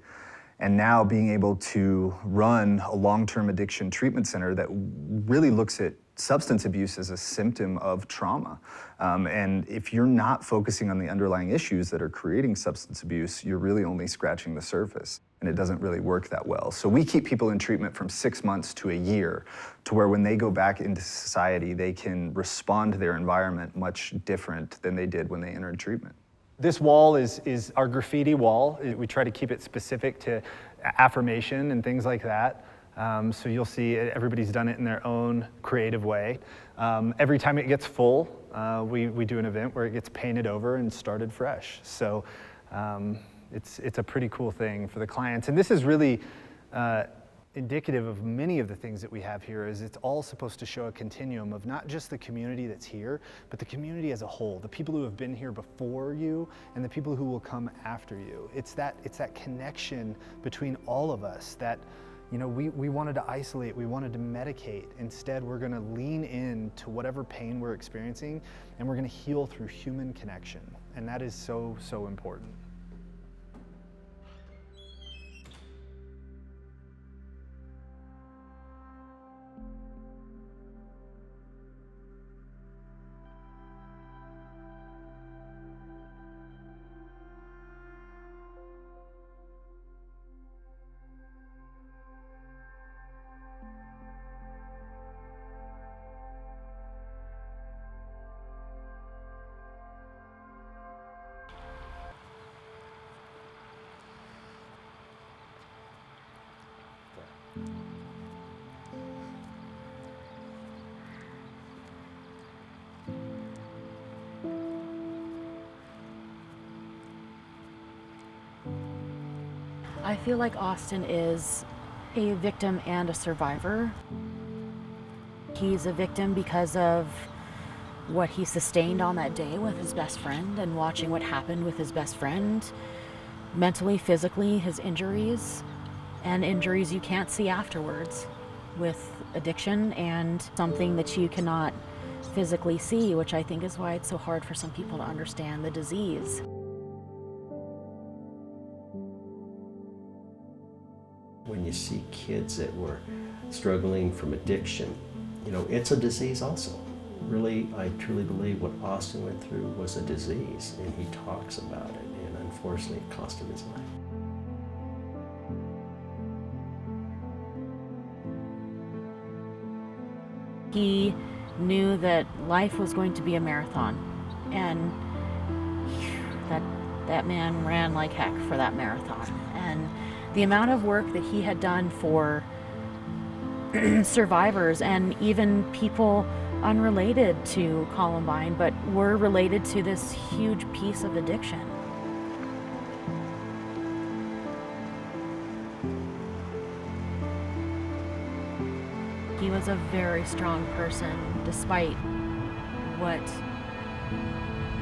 And now being able to run a long-term addiction treatment center that really looks at substance abuse as a symptom of trauma. And if you're not focusing on the underlying issues that are creating substance abuse, you're really only scratching the surface, and it doesn't really work that well. So we keep people in treatment from 6 months to a year, to where when they go back into society, they can respond to their environment much different than they did when they entered treatment. This wall is our graffiti wall. We try to keep it specific to affirmation and things like that. So you'll see everybody's done it in their own creative way. Every time it gets full, we do an event where it gets painted over and started fresh. So it's a pretty cool thing for the clients. And this is really indicative of many of the things that we have here. Is it's all supposed to show a continuum of not just the community that's here, but the community as a whole, the people who have been here before you and the people who will come after you. It's that connection between all of us that, you know, we wanted to isolate, we wanted to medicate. Instead, we're gonna lean in to whatever pain we're experiencing, and we're gonna heal through human connection. And that is so, so important. I feel like Austin is a victim and a survivor. He's a victim because of what he sustained on that day with his best friend and watching what happened with his best friend, mentally, physically, his injuries, and injuries you can't see afterwards with addiction and something that you cannot physically see, which I think is why it's so hard for some people to understand the disease. When you see kids that were struggling from addiction, you know, it's a disease also. Really, I truly believe what Austin went through was a disease, and he talks about it, and unfortunately it cost him his life. He knew that life was going to be a marathon, and that man ran like heck for that marathon. And the amount of work that he had done for survivors and even people unrelated to Columbine, but were related to this huge piece of addiction. He was a very strong person, despite what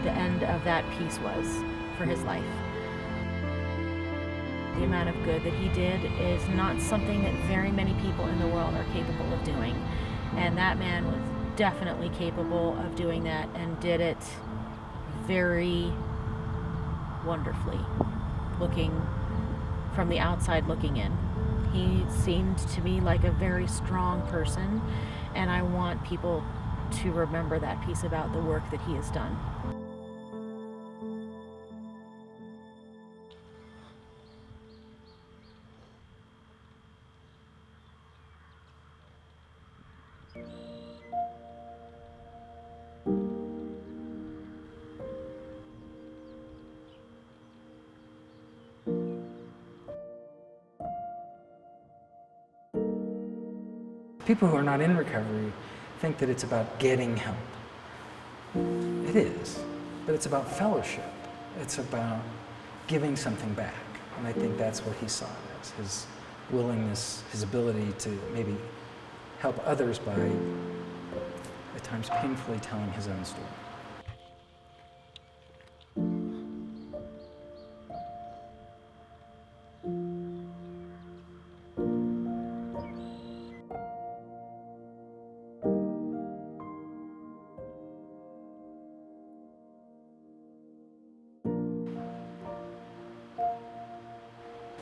the end of that piece was for his life. The amount of good that he did is not something that very many people in the world are capable of doing. And that man was definitely capable of doing that and did it very wonderfully, looking from the outside looking in. He seemed to me like a very strong person, and I want people to remember that piece about the work that he has done. People who are not in recovery think that it's about getting help. It is, but it's about fellowship. It's about giving something back. And I think that's what he saw it as, his willingness, his ability to maybe help others by, at times painfully, telling his own story.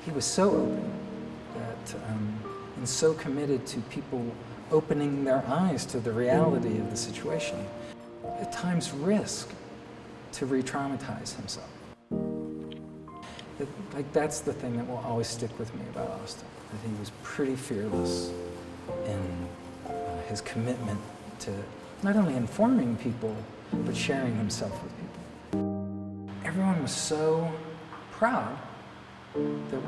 he was so open that, and so committed to people opening their eyes to the reality of the situation. At times risk to re-traumatize himself. That's the thing that will always stick with me about Austin, that he was pretty fearless in his commitment to not only informing people, but sharing himself with people. Everyone was so proud that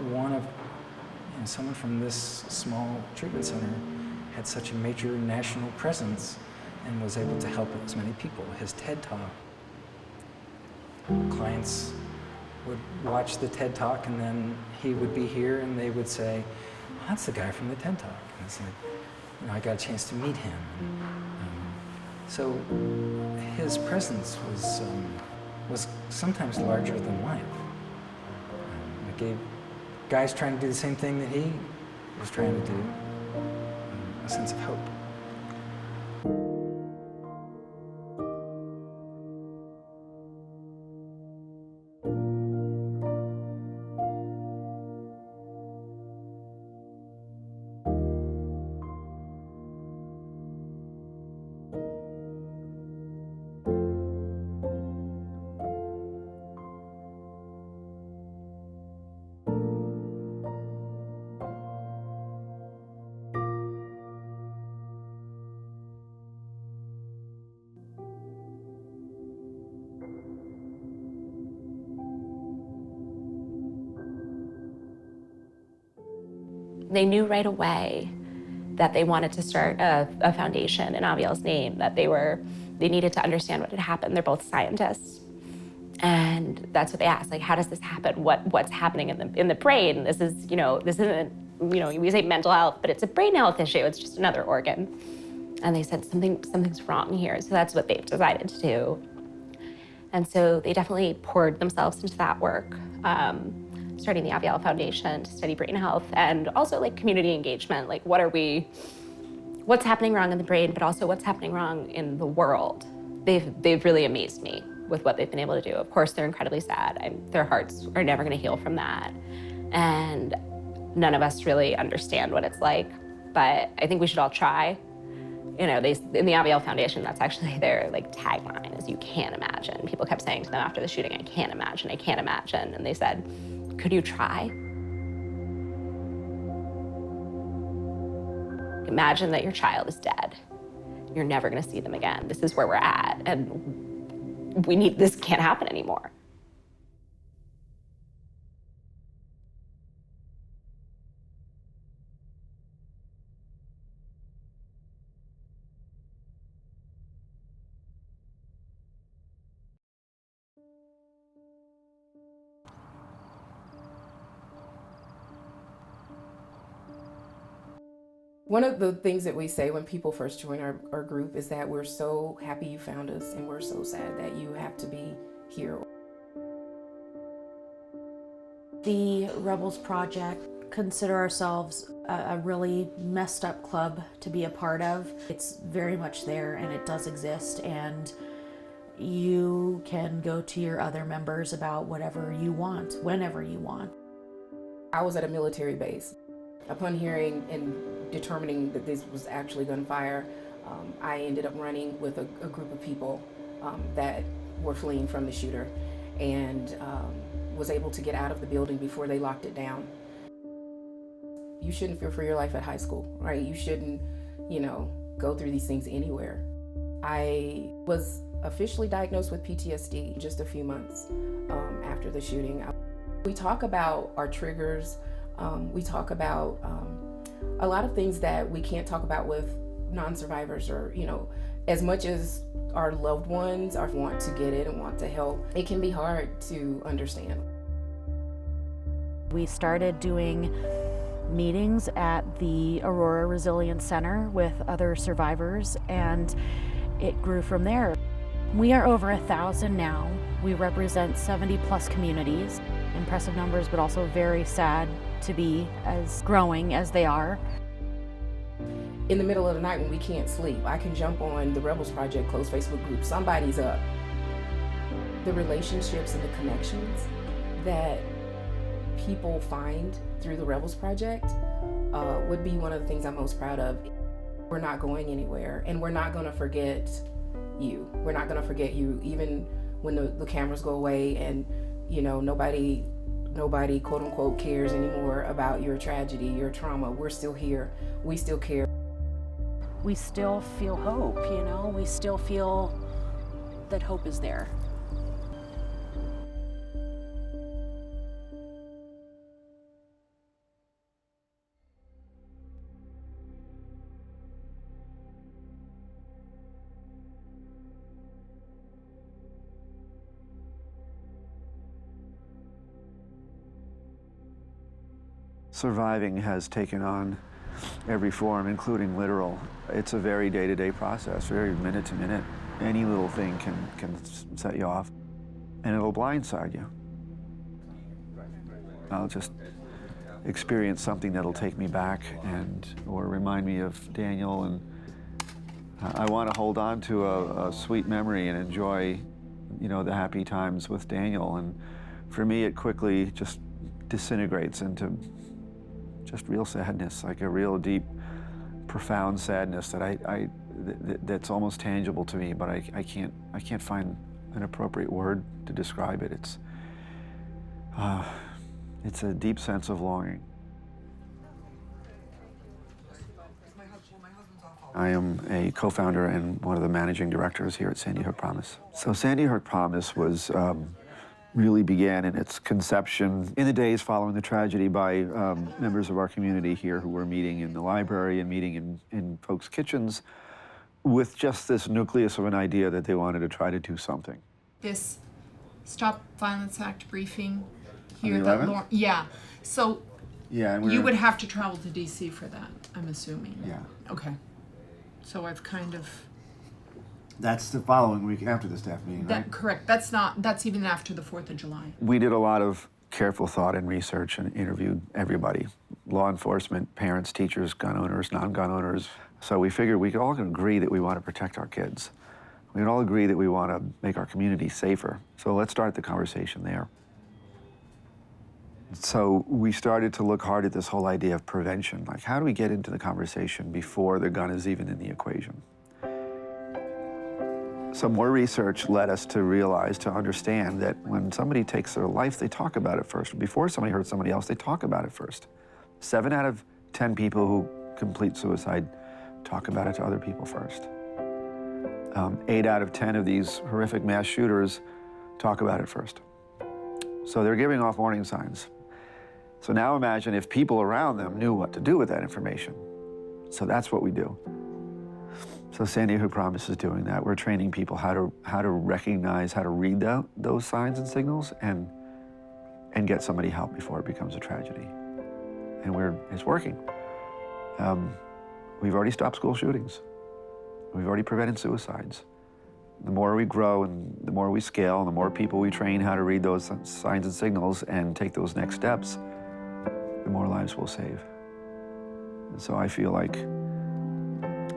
someone from this small treatment center had such a major national presence and was able to help as many people. His TED Talk, clients would watch the TED Talk and then he would be here and they would say, well, that's the guy from the TED Talk. And it's like, I got a chance to meet him. So his presence was sometimes larger than life. It gave guys trying to do the same thing that he was trying to do a sense of hope. They knew right away that they wanted to start a foundation in Aviel's name, that they needed to understand what had happened. They're both scientists. And that's what they asked, like, how does this happen? What's happening in the brain? This isn't, we say mental health, but it's a brain health issue. It's just another organ. And they said something's wrong here. So that's what they've decided to do. And so they definitely poured themselves into that work. Starting the Aviel Foundation to study brain health and also like community engagement, like what's happening wrong in the brain, but also what's happening wrong in the world. They've really amazed me with what they've been able to do. Of course, they're incredibly sad. Their hearts are never gonna heal from that. And none of us really understand what it's like, but I think we should all try. In the Aviel Foundation, that's actually their tagline is, you can't imagine. People kept saying to them after the shooting, I can't imagine. And they said, could you try? Imagine that your child is dead. You're never gonna see them again. This is where we're at, and this can't happen anymore. One of the things that we say when people first join our group is that we're so happy you found us and we're so sad that you have to be here. The Rebels Project consider ourselves a really messed up club to be a part of. It's very much there and it does exist, and you can go to your other members about whatever you want, whenever you want. I was at a military base. Upon hearing and determining that this was actually gunfire, I ended up running with a group of people that were fleeing from the shooter, and was able to get out of the building before they locked it down. You shouldn't fear for your life at high school, right? You shouldn't, go through these things anywhere. I was officially diagnosed with PTSD just a few months after the shooting. We talk about our triggers. We talk about a lot of things that we can't talk about with non-survivors, or, as much as our loved ones want to get it and want to help, it can be hard to understand. We started doing meetings at the Aurora Resilience Center with other survivors, and it grew from there. We are over 1,000 now. We represent 70+ communities. Impressive numbers, but also very sad to be as growing as they are. In the middle of the night when we can't sleep, I can jump on the Rebels Project closed Facebook group. Somebody's up. The relationships and the connections that people find through the Rebels Project would be one of the things I'm most proud of. We're not going anywhere, and we're not going to forget you. We're not going to forget you, even when the cameras go away and, you know, nobody quote unquote cares anymore about your tragedy, your trauma. We're still here. We still care. We still feel hope, you know? We still feel that hope is there. Surviving has taken on every form, including literal. It's a very day-to-day process, very minute to minute. Any little thing can set you off, and it'll blindside you. I'll just experience something that'll take me back or remind me of Daniel, and I want to hold on to a sweet memory and enjoy, you know, the happy times with Daniel. And for me, it quickly just disintegrates into just real sadness, like a real deep, profound sadness that that's almost tangible to me, but I can't find an appropriate word to describe it. It's a deep sense of longing. I am a co-founder and one of the managing directors here at Sandy Hook Promise. So Sandy Hook Promise was really began in its conception in the days following the tragedy by members of our community here who were meeting in the library and meeting in folks' kitchens with just this nucleus of an idea that they wanted to try to do something. This Stop Violence Act briefing here. On the 11th? Yeah. So yeah, and you would have to travel to DC for that, I'm assuming. Yeah. Okay. So I've kind of... That's the following week after the staff meeting, right? Correct. That's even after the 4th of July. We did a lot of careful thought and research and interviewed everybody, law enforcement, parents, teachers, gun owners, non-gun owners. So we figured we could all agree that we want to protect our kids. We could all agree that we want to make our community safer. So let's start the conversation there. So we started to look hard at this whole idea of prevention. Like, how do we get into the conversation before the gun is even in the equation? Some more research led us to realize, to understand that when somebody takes their life, they talk about it first. Before somebody hurts somebody else, they talk about it first. 7 out of 10 people who complete suicide talk about it to other people first. 8 out of 10 of these horrific mass shooters talk about it first. So they're giving off warning signs. So now imagine if people around them knew what to do with that information. So that's what we do. So Sandy Hook Promise is doing that. We're training people how to recognize, how to read those signs and signals and get somebody help before it becomes a tragedy. And it's working. We've already stopped school shootings. We've already prevented suicides. The more we grow and the more we scale and the more people we train how to read those signs and signals and take those next steps, the more lives we'll save. And so I feel like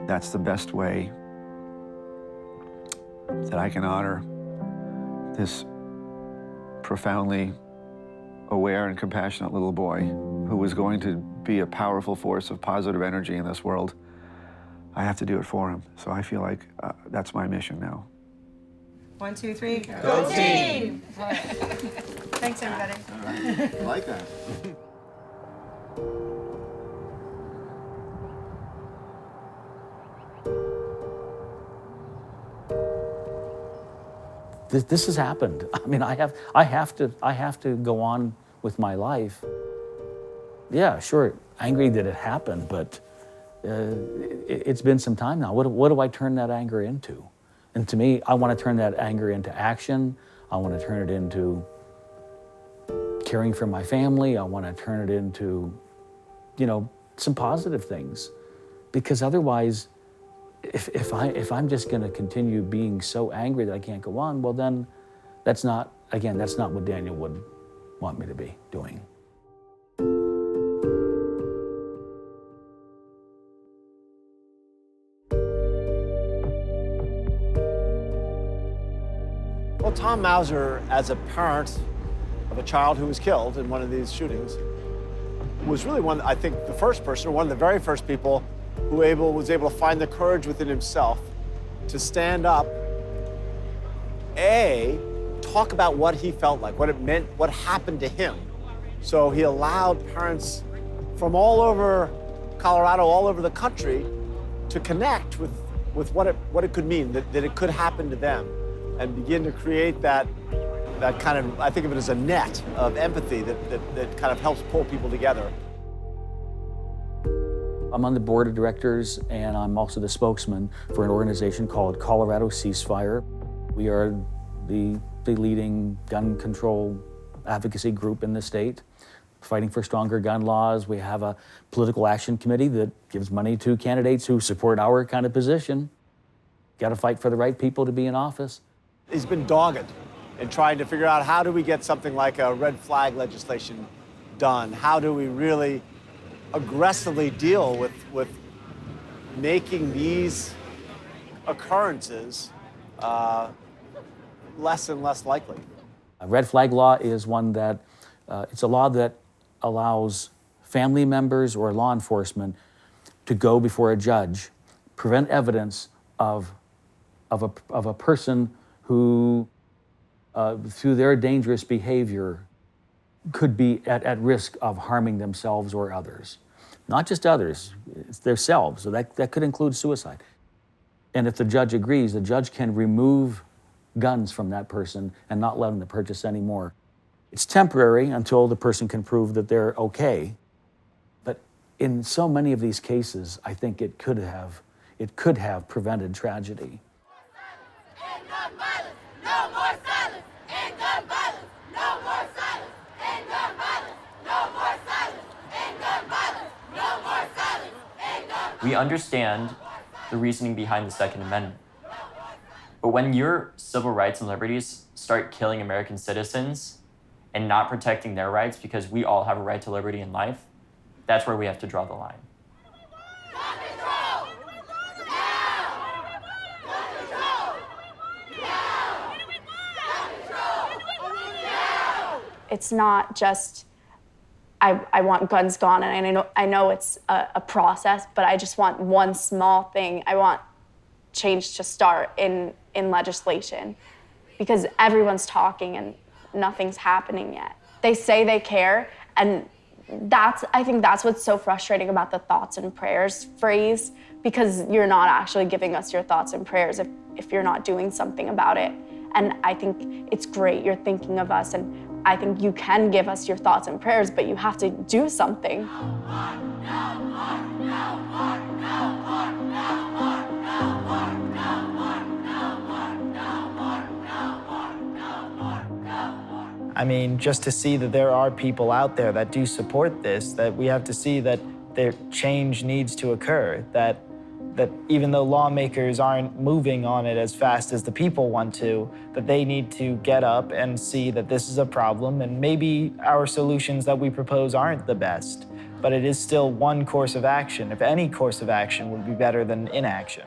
that's the best way that I can honor this profoundly aware and compassionate little boy who was going to be a powerful force of positive energy in this world. I have to do it for him. So I feel like that's my mission now. 1, 2, 3, Go go team! team! Thanks, everybody. All right. I like that. This has happened. I mean, I have to go on with my life. Yeah, sure, angry that it happened, but it's been some time now. What do I turn that anger into? And to me, I want to turn that anger into action. I want to turn it into caring for my family. I want to turn it into, you know, some positive things, because otherwise, if I'm just going to continue being so angry that I can't go on, well then, that's not what Daniel would want me to be doing. Well, Tom Mauser, as a parent, of a child who was killed in one of these shootings was really one, I think, the first person, or one of the very first people who was able to find the courage within himself to stand up, talk about what he felt like, what it meant, what happened to him. So he allowed parents from all over Colorado, all over the country, to connect with what it could mean, that it could happen to them, and begin to create that kind of, I think of it as a net of empathy that kind of helps pull people together. I'm on the board of directors, and I'm also the spokesman for an organization called Colorado Ceasefire. We are the leading gun control advocacy group in the state, fighting for stronger gun laws. We have a political action committee that gives money to candidates who support our kind of position. Got to fight for the right people to be in office. He's been dogged in trying to figure out, how do we get something like a red flag legislation done? How do we really aggressively deal with making these occurrences less and less likely? A red flag law is one that, it's a law that allows family members or law enforcement to go before a judge, prevent evidence of a person who, through their dangerous behavior, could be at risk of harming themselves or others. Not just others, it's themselves, so that could include suicide. And if the judge agrees, the judge can remove guns from that person and not let them to purchase anymore. It's temporary until the person can prove that they're okay. But in so many of these cases, I think it could have prevented tragedy. We understand the reasoning behind the Second Amendment. But when your civil rights and liberties start killing American citizens and not protecting their rights, because we all have a right to liberty and life, that's where we have to draw the line. It's not just, I want guns gone, and I know it's a process, but I just want one small thing. I want change to start in legislation, because everyone's talking and nothing's happening yet. They say they care, and I think that's what's so frustrating about the thoughts and prayers phrase, because you're not actually giving us your thoughts and prayers if you're not doing something about it. And I think it's great you're thinking of us, and I think you can give us your thoughts and prayers, but you have to do something. I mean, just to see that there are people out there that do support this, that we have to see that their change needs to occur, that even though lawmakers aren't moving on it as fast as the people want to, that they need to get up and see that this is a problem, and maybe our solutions that we propose aren't the best, but it is still one course of action. If any course of action would be better than inaction.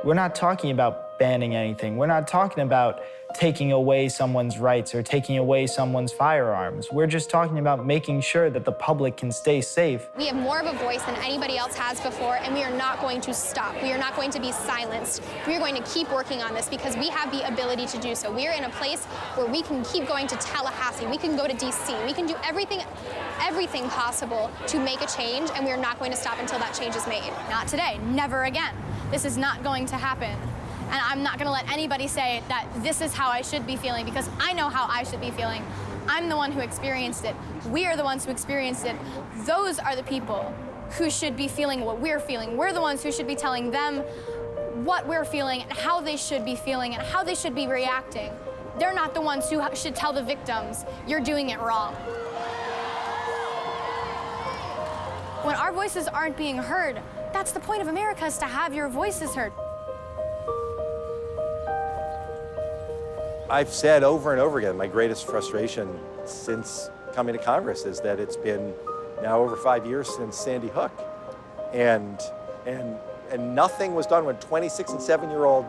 We're not talking about banning anything. We're not talking about taking away someone's rights or taking away someone's firearms. We're just talking about making sure that the public can stay safe. We have more of a voice than anybody else has before, and we are not going to stop. We are not going to be silenced. We are going to keep working on this because we have the ability to do so. We are in a place where we can keep going to Tallahassee. We can go to DC. We can do everything possible to make a change, and we are not going to stop until that change is made. Not today, never again. This is not going to happen. And I'm not gonna let anybody say that this is how I should be feeling, because I know how I should be feeling. I'm the one who experienced it. We are the ones who experienced it. Those are the people who should be feeling what we're feeling. We're the ones who should be telling them what we're feeling and how they should be feeling and how they should be reacting. They're not the ones who should tell the victims, you're doing it wrong. When our voices aren't being heard, that's the point of America, is to have your voices heard. I've said over and over again, my greatest frustration since coming to Congress is that it's been now over 5 years since Sandy Hook. And nothing was done when 26 and 7-year-old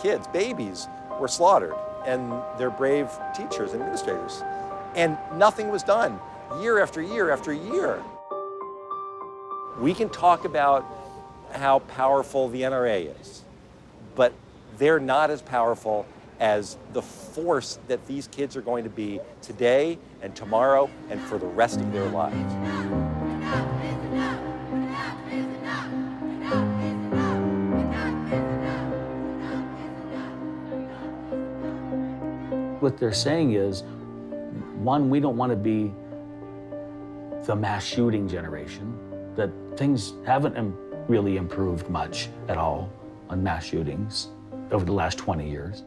kids, babies, were slaughtered, and their brave teachers and administrators. And nothing was done year after year after year. We can talk about how powerful the NRA is, but they're not as powerful as the force that these kids are going to be today and tomorrow and for the rest of their lives. What they're saying is, one, we don't want to be the mass shooting generation, that things haven't really improved much at all on mass shootings over the last 20 years.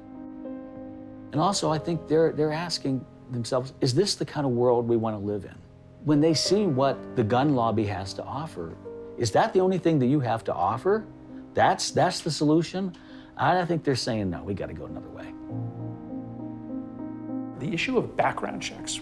And also, I think they're asking themselves, is this the kind of world we want to live in? When they see what the gun lobby has to offer, is that the only thing that you have to offer? That's the solution? I think they're saying, no, we got to go another way. The issue of background checks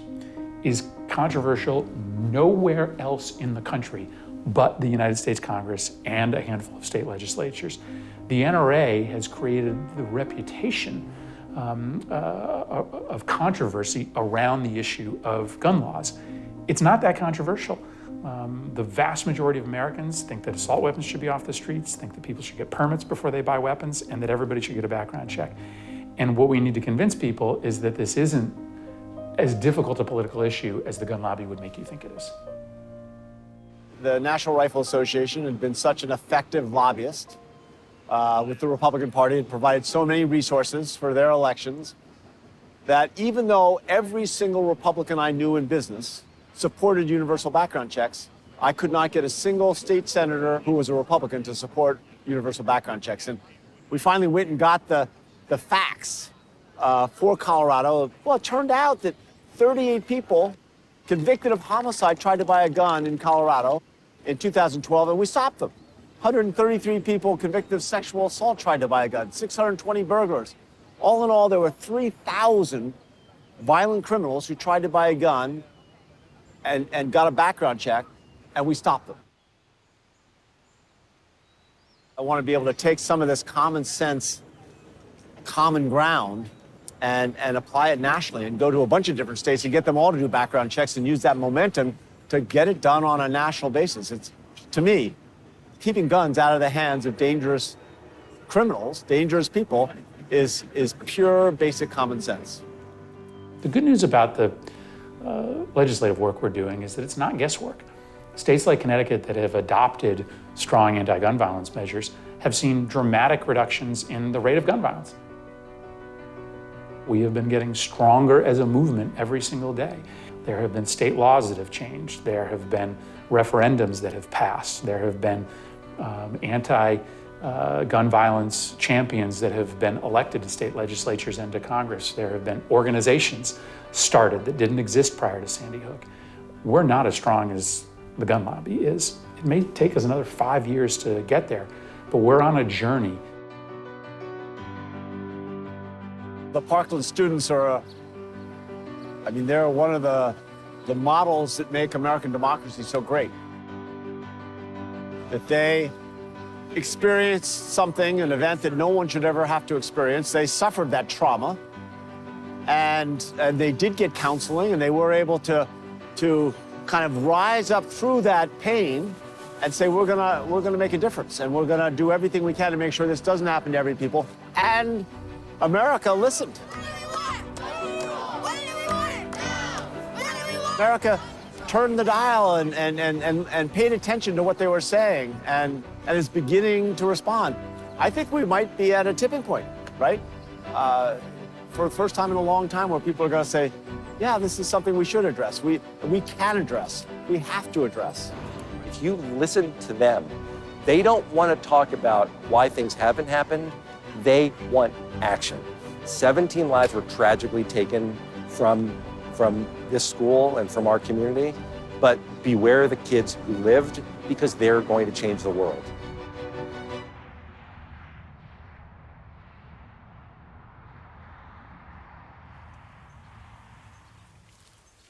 is controversial nowhere else in the country but the United States Congress and a handful of state legislatures. The NRA has created the reputation of controversy around the issue of gun laws. It's not that controversial. The vast majority of Americans think that assault weapons should be off the streets, think that people should get permits before they buy weapons, and that everybody should get a background check. And what we need to convince people is that this isn't as difficult a political issue as the gun lobby would make you think it is. The National Rifle Association had been such an effective lobbyist with the Republican Party, and provided so many resources for their elections, that even though every single Republican I knew in business supported universal background checks, I could not get a single state senator who was a Republican to support universal background checks. And we finally went and got the facts for Colorado. Well, it turned out that 38 people convicted of homicide tried to buy a gun in Colorado in 2012, and we stopped them. 133 people convicted of sexual assault tried to buy a gun, 620 burglars. All in all, there were 3,000 violent criminals who tried to buy a gun and got a background check, and we stopped them. I want to be able to take some of this common sense, common ground, and apply it nationally, and go to a bunch of different states and get them all to do background checks and use that momentum to get it done on a national basis. It's, to me, keeping guns out of the hands of dangerous criminals, dangerous people, is pure basic common sense. The good news about the legislative work we're doing is that it's not guesswork. States like Connecticut that have adopted strong anti-gun violence measures have seen dramatic reductions in the rate of gun violence. We have been getting stronger as a movement every single day. There have been state laws that have changed. There have been referendums that have passed. There have been anti-gun violence champions that have been elected to state legislatures and to Congress. There have been organizations started that didn't exist prior to Sandy Hook. We're not as strong as the gun lobby is. It may take us another 5 years to get there, but we're on a journey. The Parkland students are, they're one of the models that make American democracy so great. That they experienced something, an event that no one should ever have to experience. They suffered that trauma, and they did get counseling, and they were able to kind of rise up through that pain and say, we're gonna make a difference, and we're gonna do everything we can to make sure this doesn't happen to every people. And America listened. America turned the dial and paid attention to what they were saying, and is beginning to respond. I think we might be at a tipping point, right? For the first time in a long time, where people are going to say, yeah, this is something we should address. We can address. We have to address. If you listen to them, they don't want to talk about why things haven't happened. They want action. 17 lives were tragically taken from this school and from our community, but beware the kids who lived, because they're going to change the world.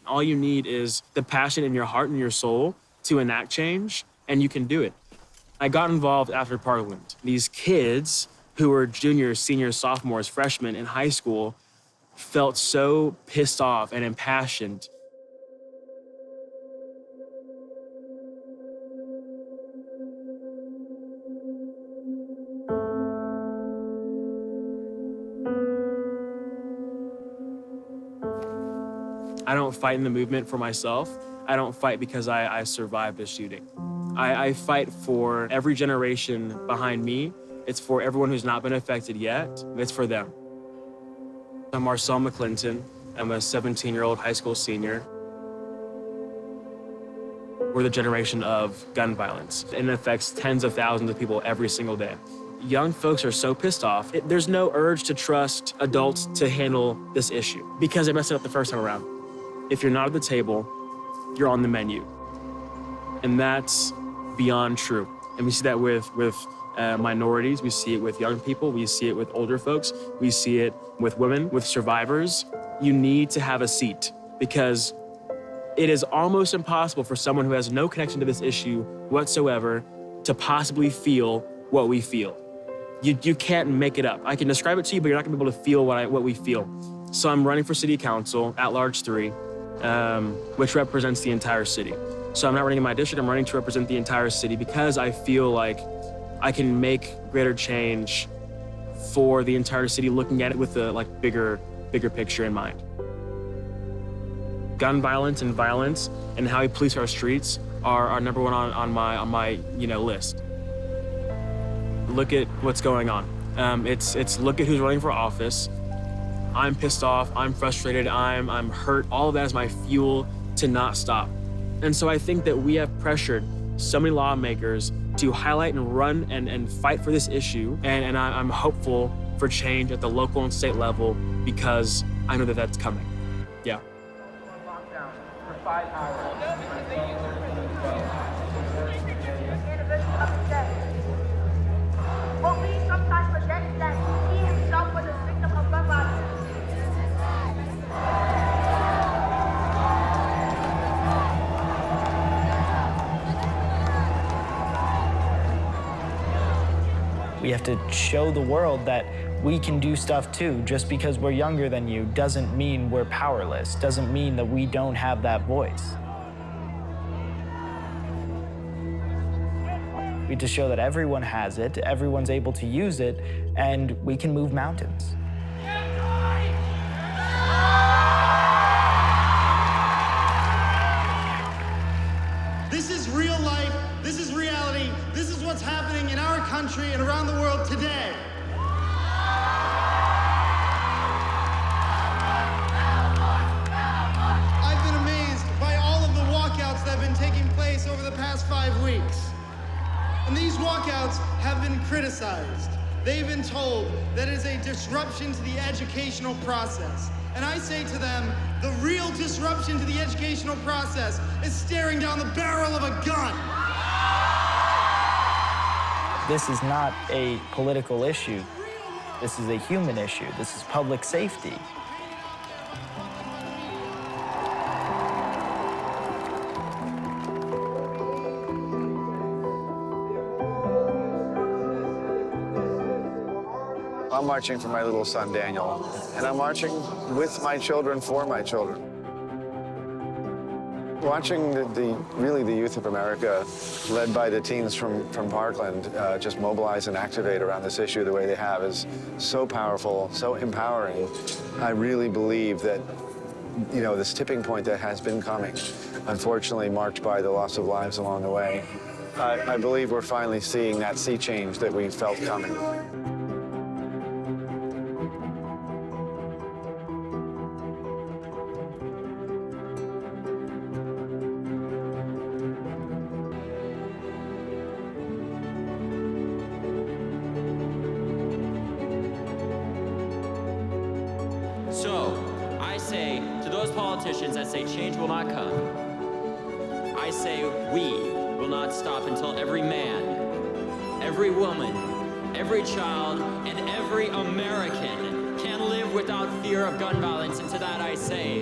All you need is the passion in your heart and your soul to enact change, and you can do it. I got involved after Parliament. These kids who were juniors, seniors, sophomores, freshmen in high school felt so pissed off and impassioned. I don't fight in the movement for myself. I don't fight because I survived the shooting. I fight for every generation behind me. It's for everyone who's not been affected yet. It's for them. I'm Marcel McClinton. I'm a 17-year-old high school senior. We're the generation of gun violence, and it affects tens of thousands of people every single day. Young folks are so pissed off. There's no urge to trust adults to handle this issue because they messed it up the first time around. If you're not at the table, you're on the menu. And that's beyond true. And we see that with minorities, we see it with young people, we see it with older folks, we see it with women, with survivors. You need to have a seat because it is almost impossible for someone who has no connection to this issue whatsoever to possibly feel what we feel. You can't make it up. I can describe it to you, but you're not gonna be able to feel what we feel. So I'm running for city council, at-large 3, which represents the entire city. So I'm not running in my district, I'm running to represent the entire city because I feel like I can make greater change for the entire city, looking at it with a bigger picture in mind. Gun violence and violence and how we police our streets are number one on my list. Look at what's going on. It's look at who's running for office. I'm pissed off, I'm frustrated, I'm hurt. All of that is my fuel to not stop. And so I think that we have pressured so many lawmakers to highlight and run and fight for this issue. And I'm hopeful for change at the local and state level because I know that that's coming. Yeah. For 5 hours. But we sometimes forget that he himself was a victim of gun violence. We have to show the world that we can do stuff too. Just because we're younger than you doesn't mean we're powerless, doesn't mean that we don't have that voice. We have to show that everyone has it, everyone's able to use it, and we can move mountains. This is real life, this is reality, this is what's happening in our country and around the world today. I've been amazed by all of the walkouts that have been taking place over the past 5 weeks. And these walkouts have been criticized. They've been told that it is a disruption to the educational process. And I say to them, the real disruption to the educational process is staring down the barrel of a gun. This is not a political issue. This is a human issue. This is public safety. I'm marching for my little son, Daniel, and I'm marching with my children for my children. Watching really the youth of America, led by the teens from Parkland, just mobilize and activate around this issue the way they have is so powerful, so empowering. I really believe that, this tipping point that has been coming, unfortunately marked by the loss of lives along the way, I believe we're finally seeing that sea change that we felt coming. So, I say to those politicians that say change will not come, I say we will not stop until every man, every woman, every child, and every American can live without fear of gun violence. And to that I say,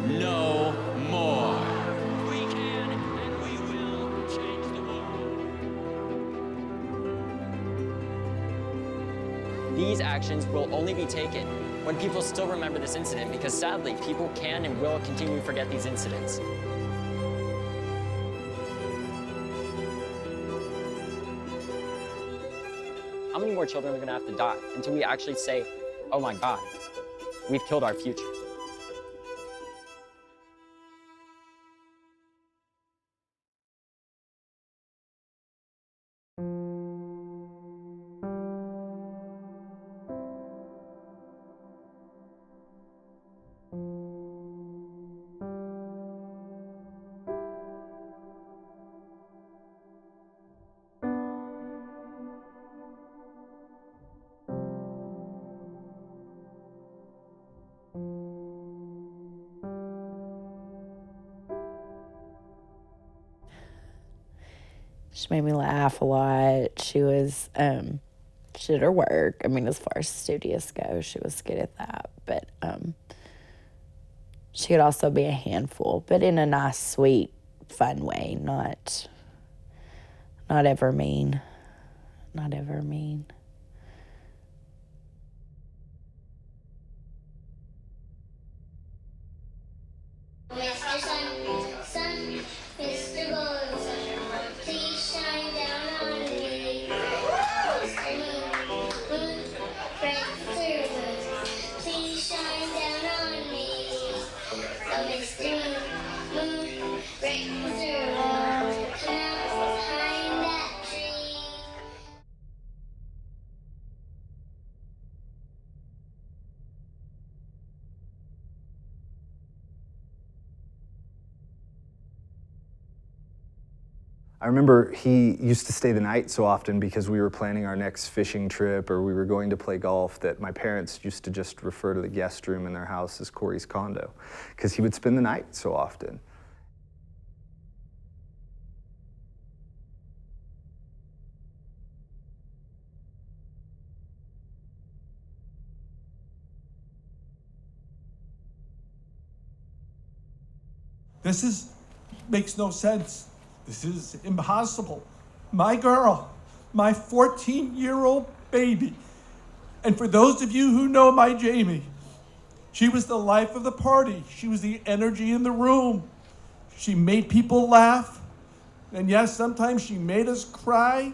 no more. We can and we will change the world. these actions will only be taken when people still remember this incident, because sadly, people can and will continue to forget these incidents. How many more children are gonna have to die until we actually say, oh my God, we've killed our future? She made me laugh a lot. She was, she did her work. I mean, as far as studious goes, she was good at that. But she could also be a handful, but in a nice, sweet, fun way, not ever mean. Not ever mean. Mr. Sun, Mr. Golden, please shine down on me. Mr. Moon, bright through moon, please shine down on me. Oh, Mr. Moon, bright through moon, come out behind that tree. I remember he used to stay the night so often because we were planning our next fishing trip or we were going to play golf that my parents used to just refer to the guest room in their house as Corey's condo because he would spend the night so often. This makes no sense. This is impossible. My girl, my 14-year-old baby. And for those of you who know my Jamie, she was the life of the party. She was the energy in the room. She made people laugh. And yes, sometimes she made us cry,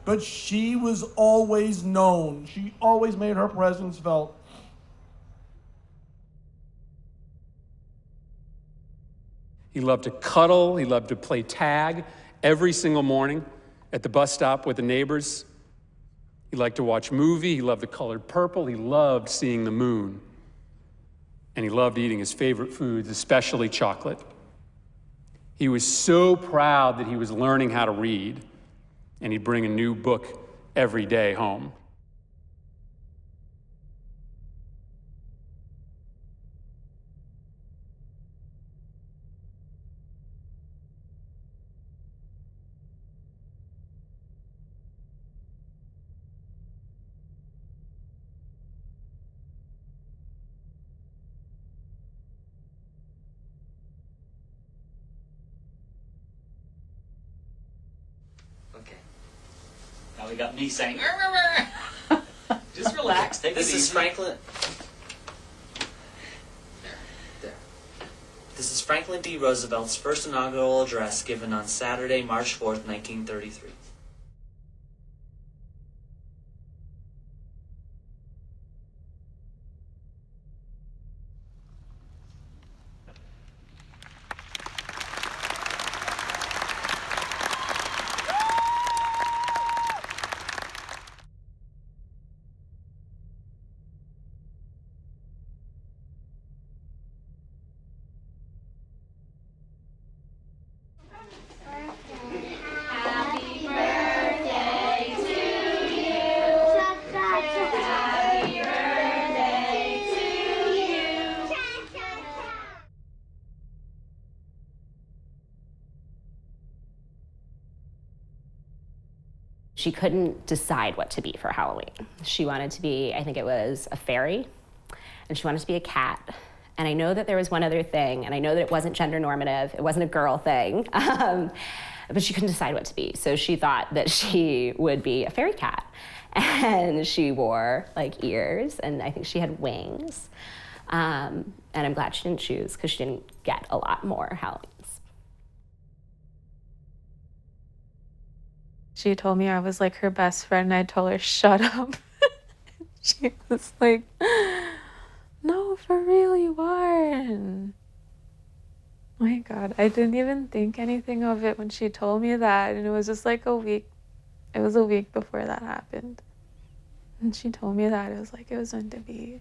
but she was always known. She always made her presence felt. He loved to cuddle, he loved to play tag every single morning at the bus stop with the neighbors. He liked to watch movie, he loved the colored purple, he loved seeing the moon. And he loved eating his favorite foods, especially chocolate. He was so proud that he was learning how to read, and he'd bring a new book every day home. Now we got me saying, just relax, take it easy. This is Franklin. There. This is Franklin D. Roosevelt's first inaugural address given on Saturday, March 4th, 1933. She couldn't decide what to be for Halloween. She wanted to be, I think it was a fairy, and she wanted to be a cat. And I know that there was one other thing, and I know that it wasn't gender normative, it wasn't a girl thing, but she couldn't decide what to be. So she thought that she would be a fairy cat. And she wore like ears, and I think she had wings. And I'm glad she didn't choose, because she didn't get a lot more Halloweens. She told me I was like her best friend, and I told her, shut up. She was like, no, for real, you are. And my God, I didn't even think anything of it when she told me that. And it was just like a week. It was a week before that happened. And she told me that. It was like it was meant to be.